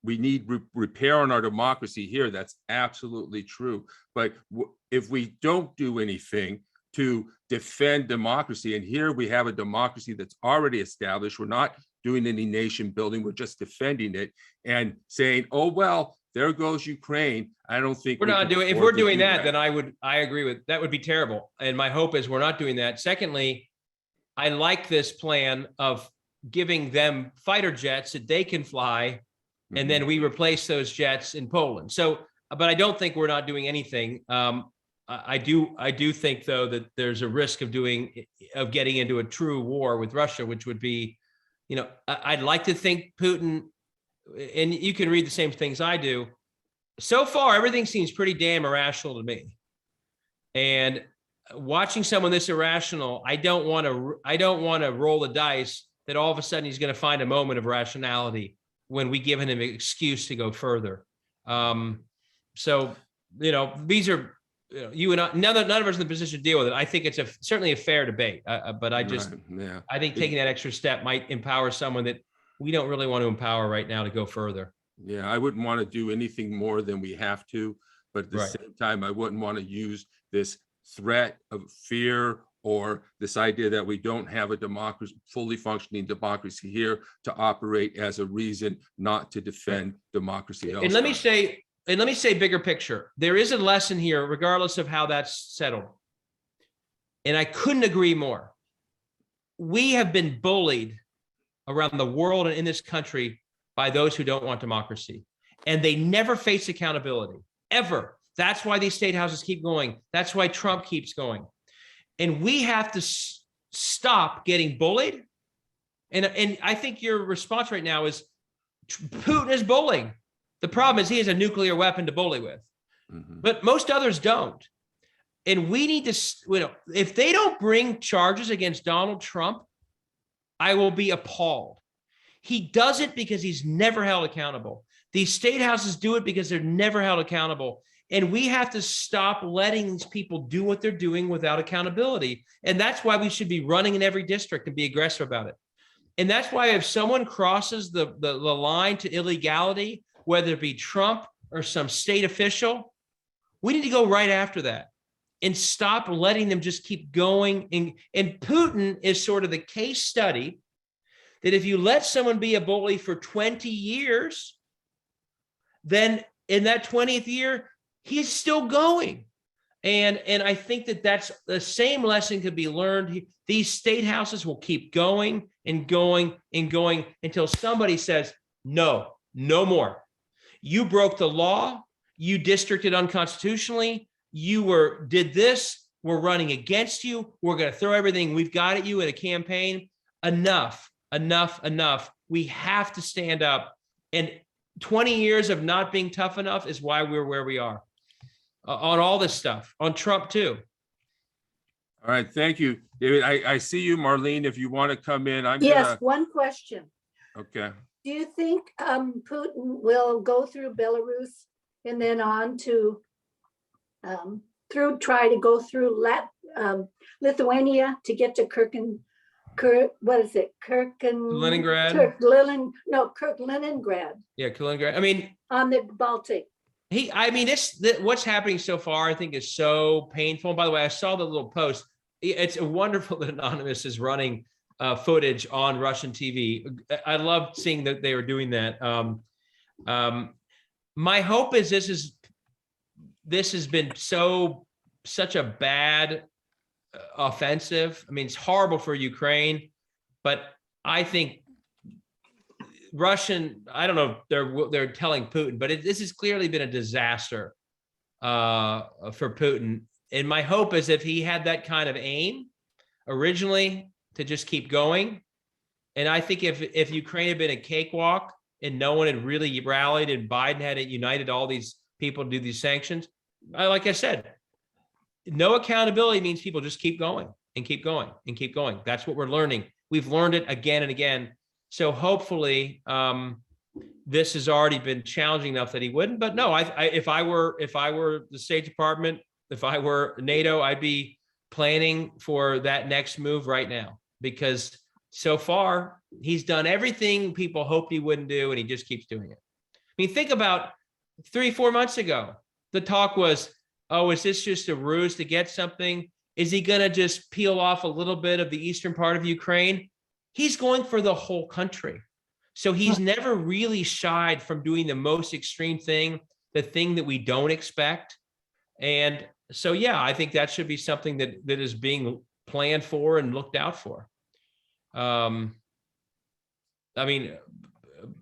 we need repair on our democracy here. That's absolutely true. But if we don't do anything to defend democracy, and here we have a democracy that's already established, we're not doing any nation building, we're just defending it and saying, oh, well, there goes Ukraine. I don't think We're we not can doing, if afford we're to doing do that, then I agree with, that would be terrible. And my hope is we're not doing that. Secondly, I like this plan of giving them fighter jets that they can fly, and then we replace those jets in Poland. So, but I don't think we're not doing anything. I do think though that there's a risk of getting into a true war with Russia, which would be, you know, I'd like to think Putin, and you can read the same things I do. So far, everything seems pretty damn irrational to me. And watching someone this irrational, I don't want to roll the dice that all of a sudden he's going to find a moment of rationality when we give him an excuse to go further. So, you know, these are, you and I, none of us are in the position to deal with it. I think it's certainly a fair debate, but I just, yeah. I think taking that extra step might empower someone that we don't really want to empower right now to go further. Yeah, I wouldn't want to do anything more than we have to, but at the Right. same time, I wouldn't want to use this threat of fear or this idea that we don't have a democracy, fully functioning democracy here, to operate as a reason not to defend democracy elsewhere. And let me say bigger picture. There is a lesson here, regardless of how that's settled. And I couldn't agree more. We have been bullied around the world and in this country by those who don't want democracy. And they never face accountability, ever. That's why these state houses keep going. That's why Trump keeps going. And we have to stop getting bullied. And I think your response right now is Putin is bullying. The problem is he has a nuclear weapon to bully with, but most others don't. And we need to, you know, if they don't bring charges against Donald Trump, I will be appalled. He does it because he's never held accountable. These state houses do it because they're never held accountable. And we have to stop letting these people do what they're doing without accountability. And that's why we should be running in every district and be aggressive about it. And that's why if someone crosses the line to illegality, whether it be Trump or some state official, we need to go right after that and stop letting them just keep going. And Putin is sort of the case study that if you let someone be a bully for 20 years, then in that 20th year, he's still going. And I think that that's the same lesson could be learned. These state houses will keep going and going and going until somebody says, no, no more. You broke the law. You districted unconstitutionally. You did this. We're running against you. We're going to throw everything we've got at you in a campaign. Enough, enough, enough. We have to stand up. And 20 years of not being tough enough is why we're where we are. On all this stuff, on Trump too. All right, thank you, David. I see you, Marlene, if you want to come in. Yes, one question. Okay. Do you think Putin will go through Belarus and then on to try to go through Lithuania to get to Leningrad. Leningrad. Yeah, Kaliningrad. I mean, on the Baltic. What's happening so far, I think, is so painful. And by the way, I saw the little post. It's wonderful that Anonymous is running footage on Russian TV. I love seeing that they were doing that. My hope is this has been such a bad offensive. I mean, it's horrible for Ukraine, but I think I don't know if they're telling Putin, but this has clearly been a disaster for Putin. And my hope is if he had that kind of aim originally to just keep going. And I think if Ukraine had been a cakewalk and no one had really rallied and Biden had united all these people to do these sanctions, like I said, no accountability means people just keep going and keep going and keep going. That's what we're learning. We've learned it again and again. So hopefully, this has already been challenging enough that he wouldn't. But no, if I were the State Department, if I were NATO, I'd be planning for that next move right now, because so far he's done everything people hoped he wouldn't do, and he just keeps doing it. I mean, think about 3-4 months ago, the talk was, oh, is this just a ruse to get something? Is he going to just peel off a little bit of the eastern part of Ukraine? He's going for the whole country. So he's never really shied from doing the most extreme thing, the thing that we don't expect. And so, yeah, I think that should be something that is being planned for and looked out for. I mean,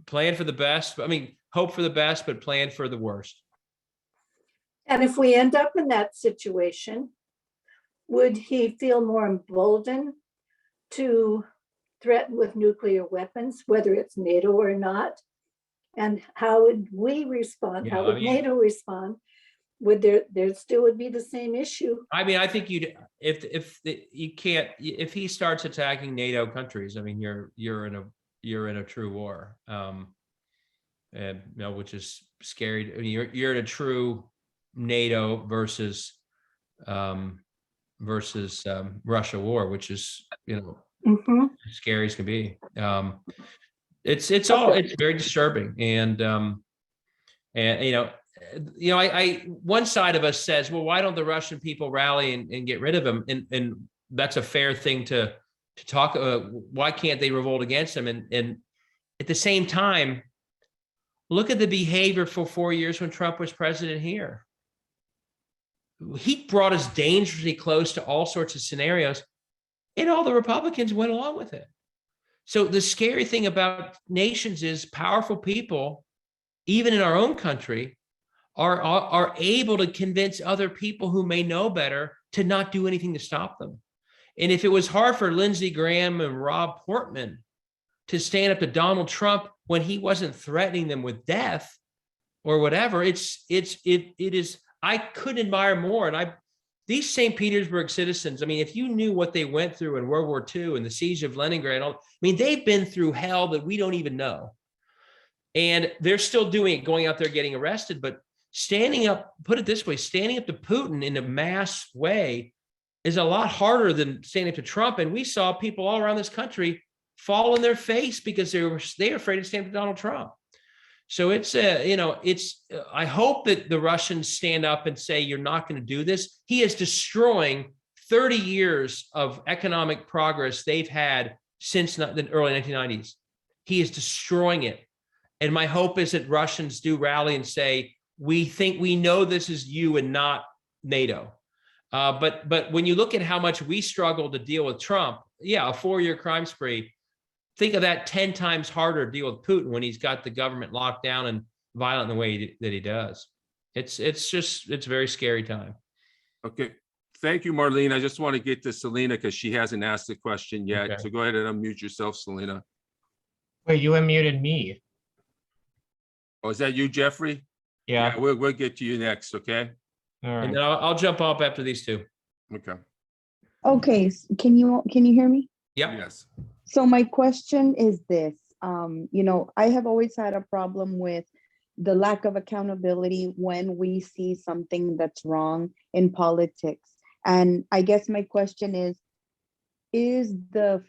plan for the best. I mean, hope for the best, but plan for the worst. And if we end up in that situation, would he feel more emboldened to threaten with nuclear weapons, whether it's NATO or not? And how would we respond? Yeah, How would NATO respond? Would there still would be the same issue? I mean, I think if he starts attacking NATO countries, I mean, you're in a true war, and which is scary. I mean, you're in a true NATO versus Russia war, which is scary as can be. It's very disturbing, and one side of us says, well, why don't the Russian people rally and get rid of him? And that's a fair thing to talk. Why can't they revolt against him? And at the same time, look at the behavior for 4 years when Trump was president here. He brought us dangerously close to all sorts of scenarios, and all the Republicans went along with it. So the scary thing about nations is powerful people, even in our own country, are able to convince other people who may know better to not do anything to stop them. And if it was hard for Lindsey Graham and Rob Portman to stand up to Donald Trump when he wasn't threatening them with death or whatever, it is, I couldn't admire more. And these St. Petersburg citizens, I mean, if you knew what they went through in World War II and the siege of Leningrad, I mean, they've been through hell that we don't even know. And they're still doing it, going out there, getting arrested. But standing up, put it this way, standing up to Putin in a mass way is a lot harder than standing up to Trump. And we saw people all around this country fall on their face because they're afraid to stand up to Donald Trump. So I hope that the Russians stand up and say, you're not going to do this. He is destroying 30 years of economic progress they've had since the early 1990s. He is destroying it. And my hope is that Russians do rally and say, we know this is you and not NATO. But when you look at how much we struggle to deal with Trump, yeah, a 4-year crime spree, think of that 10 times harder to deal with Putin when he's got the government locked down and violent in the way that he does. It's a very scary time. Okay. Thank you, Marlene. I just want to get to Selena because she hasn't asked the question yet. Okay. So go ahead and unmute yourself, Selena. Wait, you unmuted me. Oh, is that you, Jeffrey? Yeah. We'll get to you next, okay? All right. And then I'll jump up after these two. Okay. Okay, can you hear me? Yeah. Yes. So my question is this, I have always had a problem with the lack of accountability when we see something that's wrong in politics. And I guess my question is the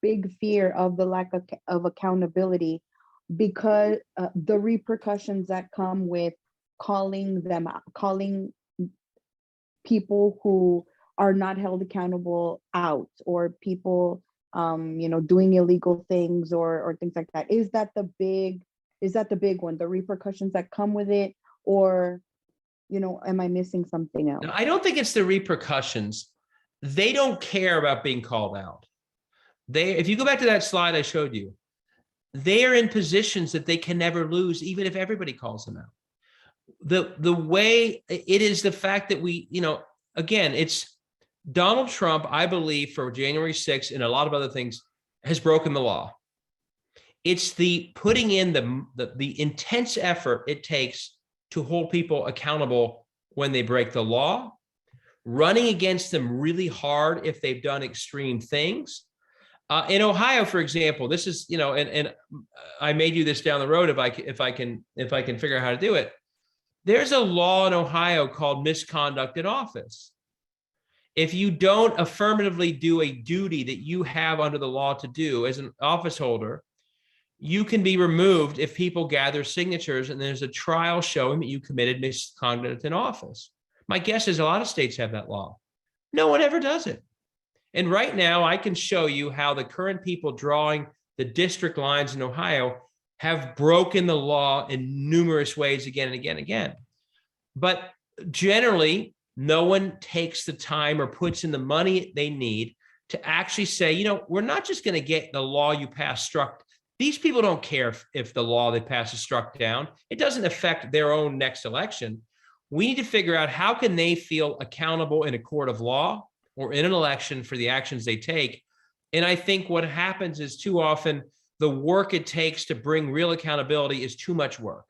big fear of the lack of accountability because the repercussions that come with calling people who are not held accountable out, or people doing illegal things or things like that. Is that the big one, the repercussions that come with it? Or am I missing something else? No, I don't think it's the repercussions. They don't care about being called out. If you go back to that slide I showed you, they are in positions that they can never lose, even if everybody calls them out. The way it is, the fact that again, it's Donald Trump, I believe, for January 6th and a lot of other things, has broken the law. It's the putting in the intense effort it takes to hold people accountable when they break the law, running against them really hard if they've done extreme things, In Ohio, for example, this is, and I may do this down the road if I can figure out how to do it. There's a law in Ohio called misconduct in office. If you don't affirmatively do a duty that you have under the law to do as an office holder, you can be removed if people gather signatures and there's a trial showing that you committed misconduct in office. My guess is a lot of states have that law. No one ever does it. And right now I can show you how the current people drawing the district lines in Ohio have broken the law in numerous ways again and again and again. But generally, no one takes the time or puts in the money they need to actually say, we're not just going to get the law you passed struck. These people don't care if the law they pass is struck down. It doesn't affect their own next election. We need to figure out how can they feel accountable in a court of law or in an election for the actions they take. And I think what happens is too often the work it takes to bring real accountability is too much work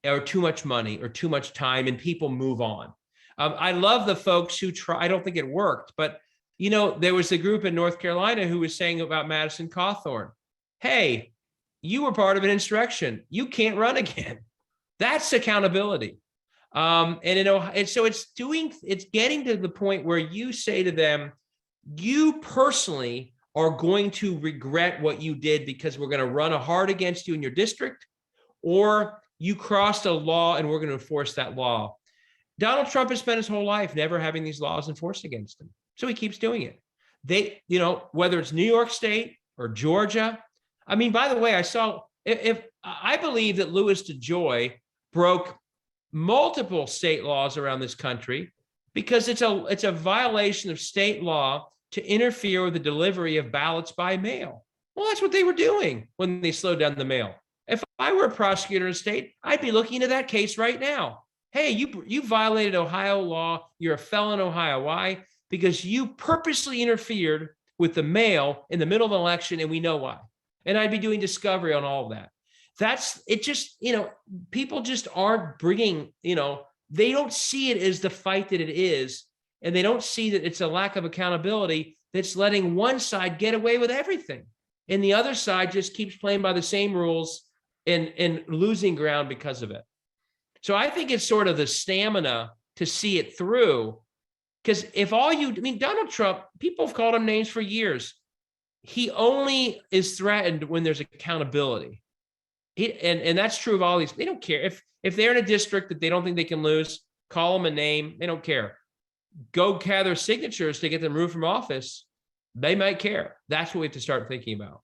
or too much money or too much time, and people move on. I love the folks who try. I don't think it worked, but there was a group in North Carolina who was saying about Madison Cawthorn, hey, you were part of an insurrection. You can't run again. That's accountability. And so it's getting to the point where you say to them, you personally are going to regret what you did because we're going to run hard against you in your district, or you crossed a law and we're going to enforce that law. Donald Trump has spent his whole life never having these laws enforced against him. So he keeps doing it. Whether it's New York State or Georgia. I mean, by the way, if I believe that Louis DeJoy broke multiple state laws around this country because it's a violation of state law to interfere with the delivery of ballots by mail. Well, that's what they were doing when they slowed down the mail. If I were a prosecutor in a state, I'd be looking into that case right now. Hey, you violated Ohio law. You're a felon in Ohio. Why? Because you purposely interfered with the mail in the middle of an election, and we know why. And I'd be doing discovery on all of that. That's it. Just, people just aren't bringing, they don't see it as the fight that it is. And they don't see that it's a lack of accountability that's letting one side get away with everything. And the other side just keeps playing by the same rules and losing ground because of it. So I think it's sort of the stamina to see it through. Because Donald Trump, people have called him names for years. He only is threatened when there's accountability. And that's true of all these. They don't care. If they're in a district that they don't think they can lose, call them a name. They don't care. Go gather signatures to get them removed from office. They might care. That's what we have to start thinking about.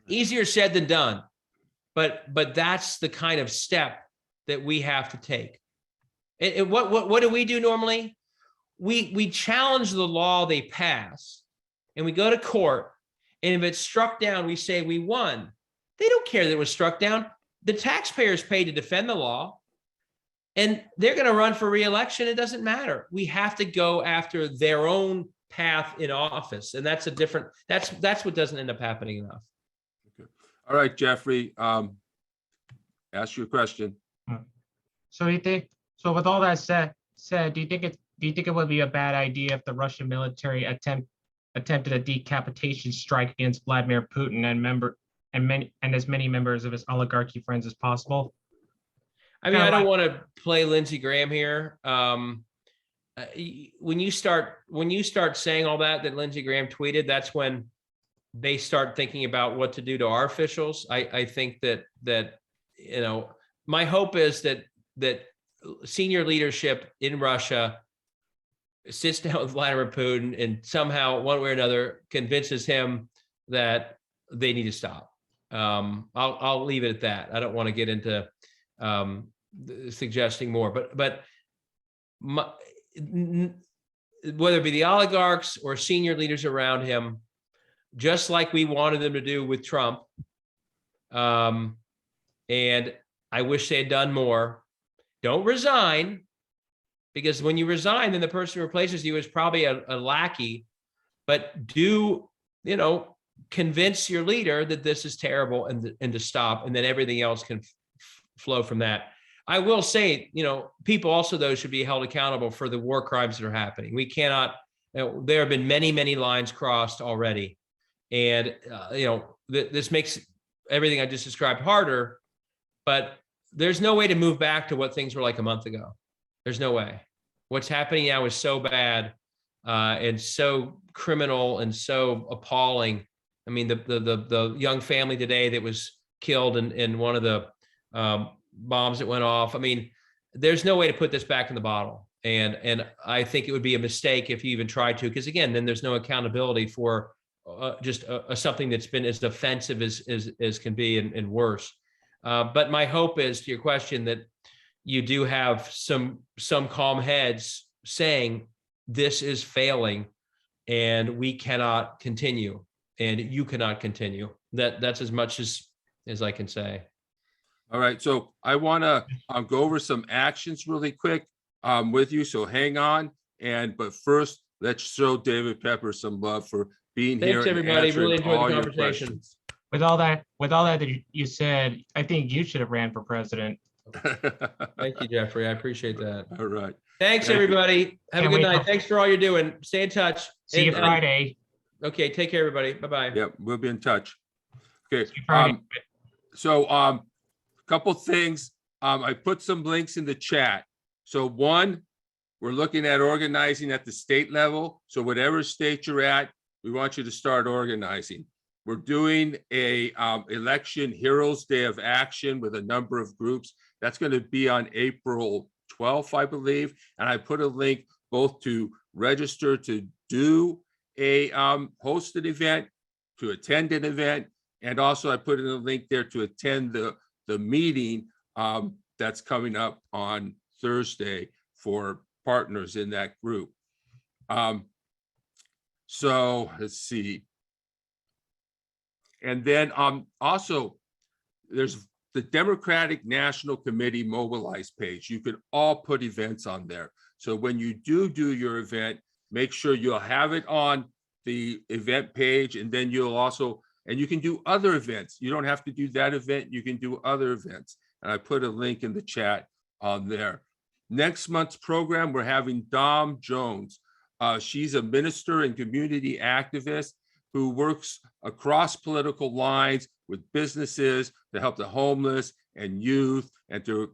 Easier said than done. But that's the kind of step that we have to take. And what do we do normally? We challenge the law they pass, and we go to court. And if it's struck down, we say we won. They don't care that it was struck down. The taxpayers paid to defend the law, and they're going to run for re-election. It doesn't matter. We have to go after their own path in office, and that's what doesn't end up happening enough. Okay. All right, Jeffrey, ask your question. So with all that said, do you think it would be a bad idea if the Russian military attempted a decapitation strike against Vladimir Putin and as many members of his oligarchy friends as possible? I mean, I don't want to play Lindsey Graham here. When you start saying all that Lindsey Graham tweeted, that's when they start thinking about what to do to our officials. I think that my hope is that senior leadership in Russia sits down with Vladimir Putin and somehow, one way or another, convinces him that they need to stop. I'll leave it at that. I don't want to get into suggesting more, but whether it be the oligarchs or senior leaders around him, just like we wanted them to do with Trump, and I wish they had done more. Don't resign, because when you resign, then the person who replaces you is probably a lackey. But do, convince your leader that this is terrible and to stop, and then everything else can flow from that. I will say, people also, though, should be held accountable for the war crimes that are happening. We cannot, there have been many, many lines crossed already. And, this makes everything I just described harder, but there's no way to move back to what things were like a month ago. There's no way. What's happening now is so bad and so criminal and so appalling. I mean, the young family today that was killed in one of the bombs that went off. I mean, there's no way to put this back in the bottle. And I think it would be a mistake if you even tried to, because again, then there's no accountability for just something that's been as offensive as can be and worse. But my hope is, to your question, that you do have some calm heads saying this is failing and we cannot continue and you cannot continue. That's as much as I can say. All right, so I want to go over some actions really quick with you, so hang on. But first, let's show David Pepper some love for being here. Thanks, and everybody. answering Really enjoyed all the your conversation. questions. With all that that you said, I think you should have ran for president. Thank you, Jeffrey. I appreciate that. All right. Thanks, Thank you. everybody. Have a Can't good wait night. for- Thanks for all you're doing. Stay in touch. See you And- Friday. Okay, take care, everybody. Bye-bye. Yep, we'll be in touch. Okay. See you Friday. So couple things. I put some links in the chat. So one, we're looking at organizing at the state level. So whatever state you're at, we want you to start organizing. We're doing a election heroes day of action with a number of groups. That's going to be on April 12th, I believe. And I put a link both to register to do a host an event, to attend an event, and also I put in a link there to attend the meeting that's coming up on Thursday for partners in that group. So let's see. And then also there's the Democratic National Committee Mobilize page. You can all put events on there. So when you do your event, make sure you'll have it on the event page, and then you'll also, and you can do other events. You don't have to do that event. You can do other events. And I put a link in the chat on there. Next month's program, we're having Dom Jones. She's a minister and community activist who works across political lines with businesses to help the homeless and youth and to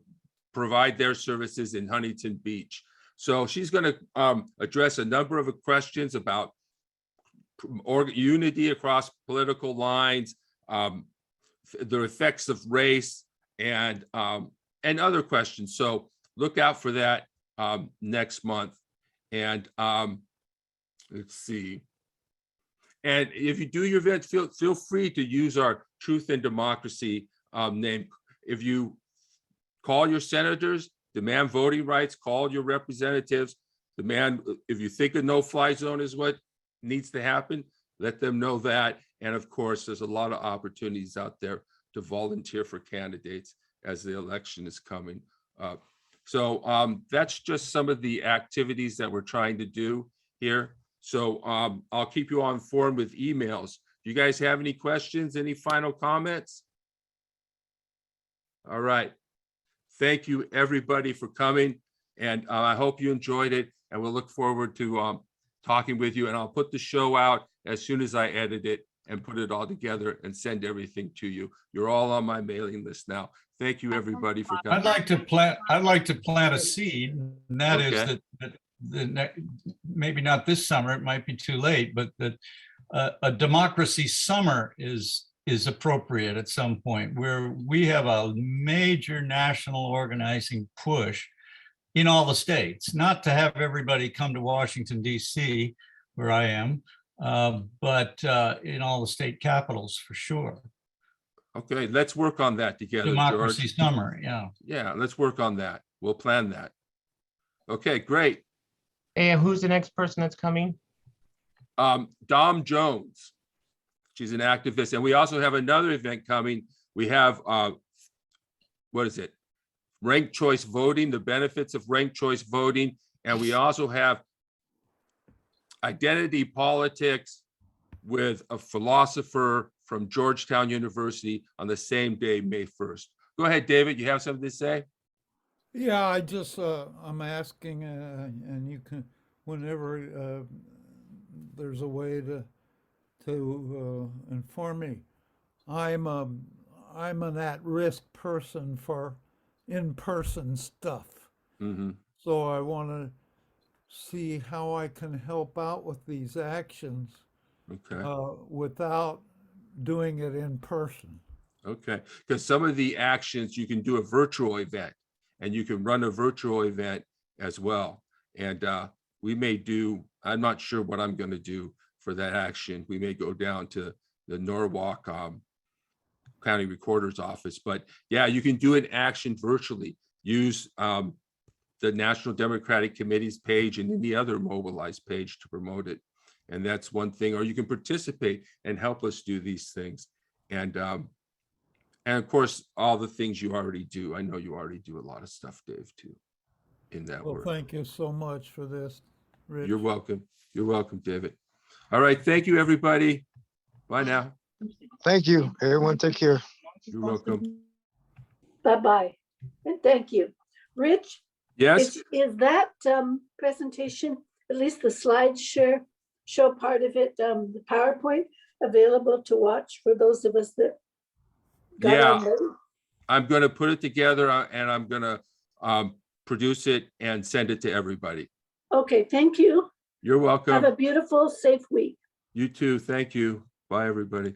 provide their services in Huntington Beach. So she's going to address a number of questions about unity across political lines, the effects of race, and other questions. So look out for that next month. And let's see. And if you do your event, feel free to use our Truth and Democracy name. If you call your senators, demand voting rights, call your representatives, demand, if you think a no-fly zone is what needs to happen, let them know that. And of course, there's a lot of opportunities out there to volunteer for candidates as the election is coming up. So that's just some of the activities that we're trying to do here. So I'll keep you all informed with emails. Do you guys have any questions? Any final comments? All right. Thank you, everybody, for coming. And I hope you enjoyed it. And we'll look forward to talking with you. And I'll put the show out as soon as I edit it and put it all together and send everything to you. You're all on my mailing list now. Thank you, everybody, for coming. I'd like to plant a seed, and that is Okay. that maybe not this summer, it might be too late, but that a democracy summer is appropriate at some point, where we have a major national organizing push in all the states, not to have everybody come to Washington, DC, where I am, but in all the state capitals for sure. Okay, let's work on that together, Democracy George. summer, yeah. Yeah, let's work on that. We'll plan that. Okay, great. And who's the next person that's coming? Dom Jones. She's an activist. And we also have another event coming. We have, what is it? Ranked choice voting, the benefits of ranked choice voting. And we also have identity politics with a philosopher from Georgetown University on the same day, May 1st. Go ahead, David. You have something to say? Yeah, I just, I'm asking, and you can, whenever there's a way to inform me. I'm an at-risk person for in-person stuff. Hmm. So I want to see how I can help out with these actions Okay. without doing it in person. Okay. Because some of the actions, you can do a virtual event and you can run a virtual event as well. And we may do, I'm not sure what I'm going to do for that action. We may go down to the Norwalk County Recorder's Office, but yeah, you can do an action virtually. Use the National Democratic Committee's page and any other mobilized page to promote it. And that's one thing, or you can participate and help us do these things. And of course, all the things you already do. I know you already do a lot of stuff, Dave, too, in that Well, work. thank you so much for this, Rich. You're welcome. You're welcome, David. All right. Thank you, everybody. Bye now. Thank you, everyone. Take care. You're welcome. Bye-bye. And thank you. Rich, Yes, is that presentation, at least the slides show part of it, the PowerPoint, available to watch for those of us that got Yeah. on ready? I'm going to put it together and I'm going to produce it and send it to everybody. Okay, thank you. You're Have welcome. a beautiful, safe week. You too. Thank you. Bye, everybody.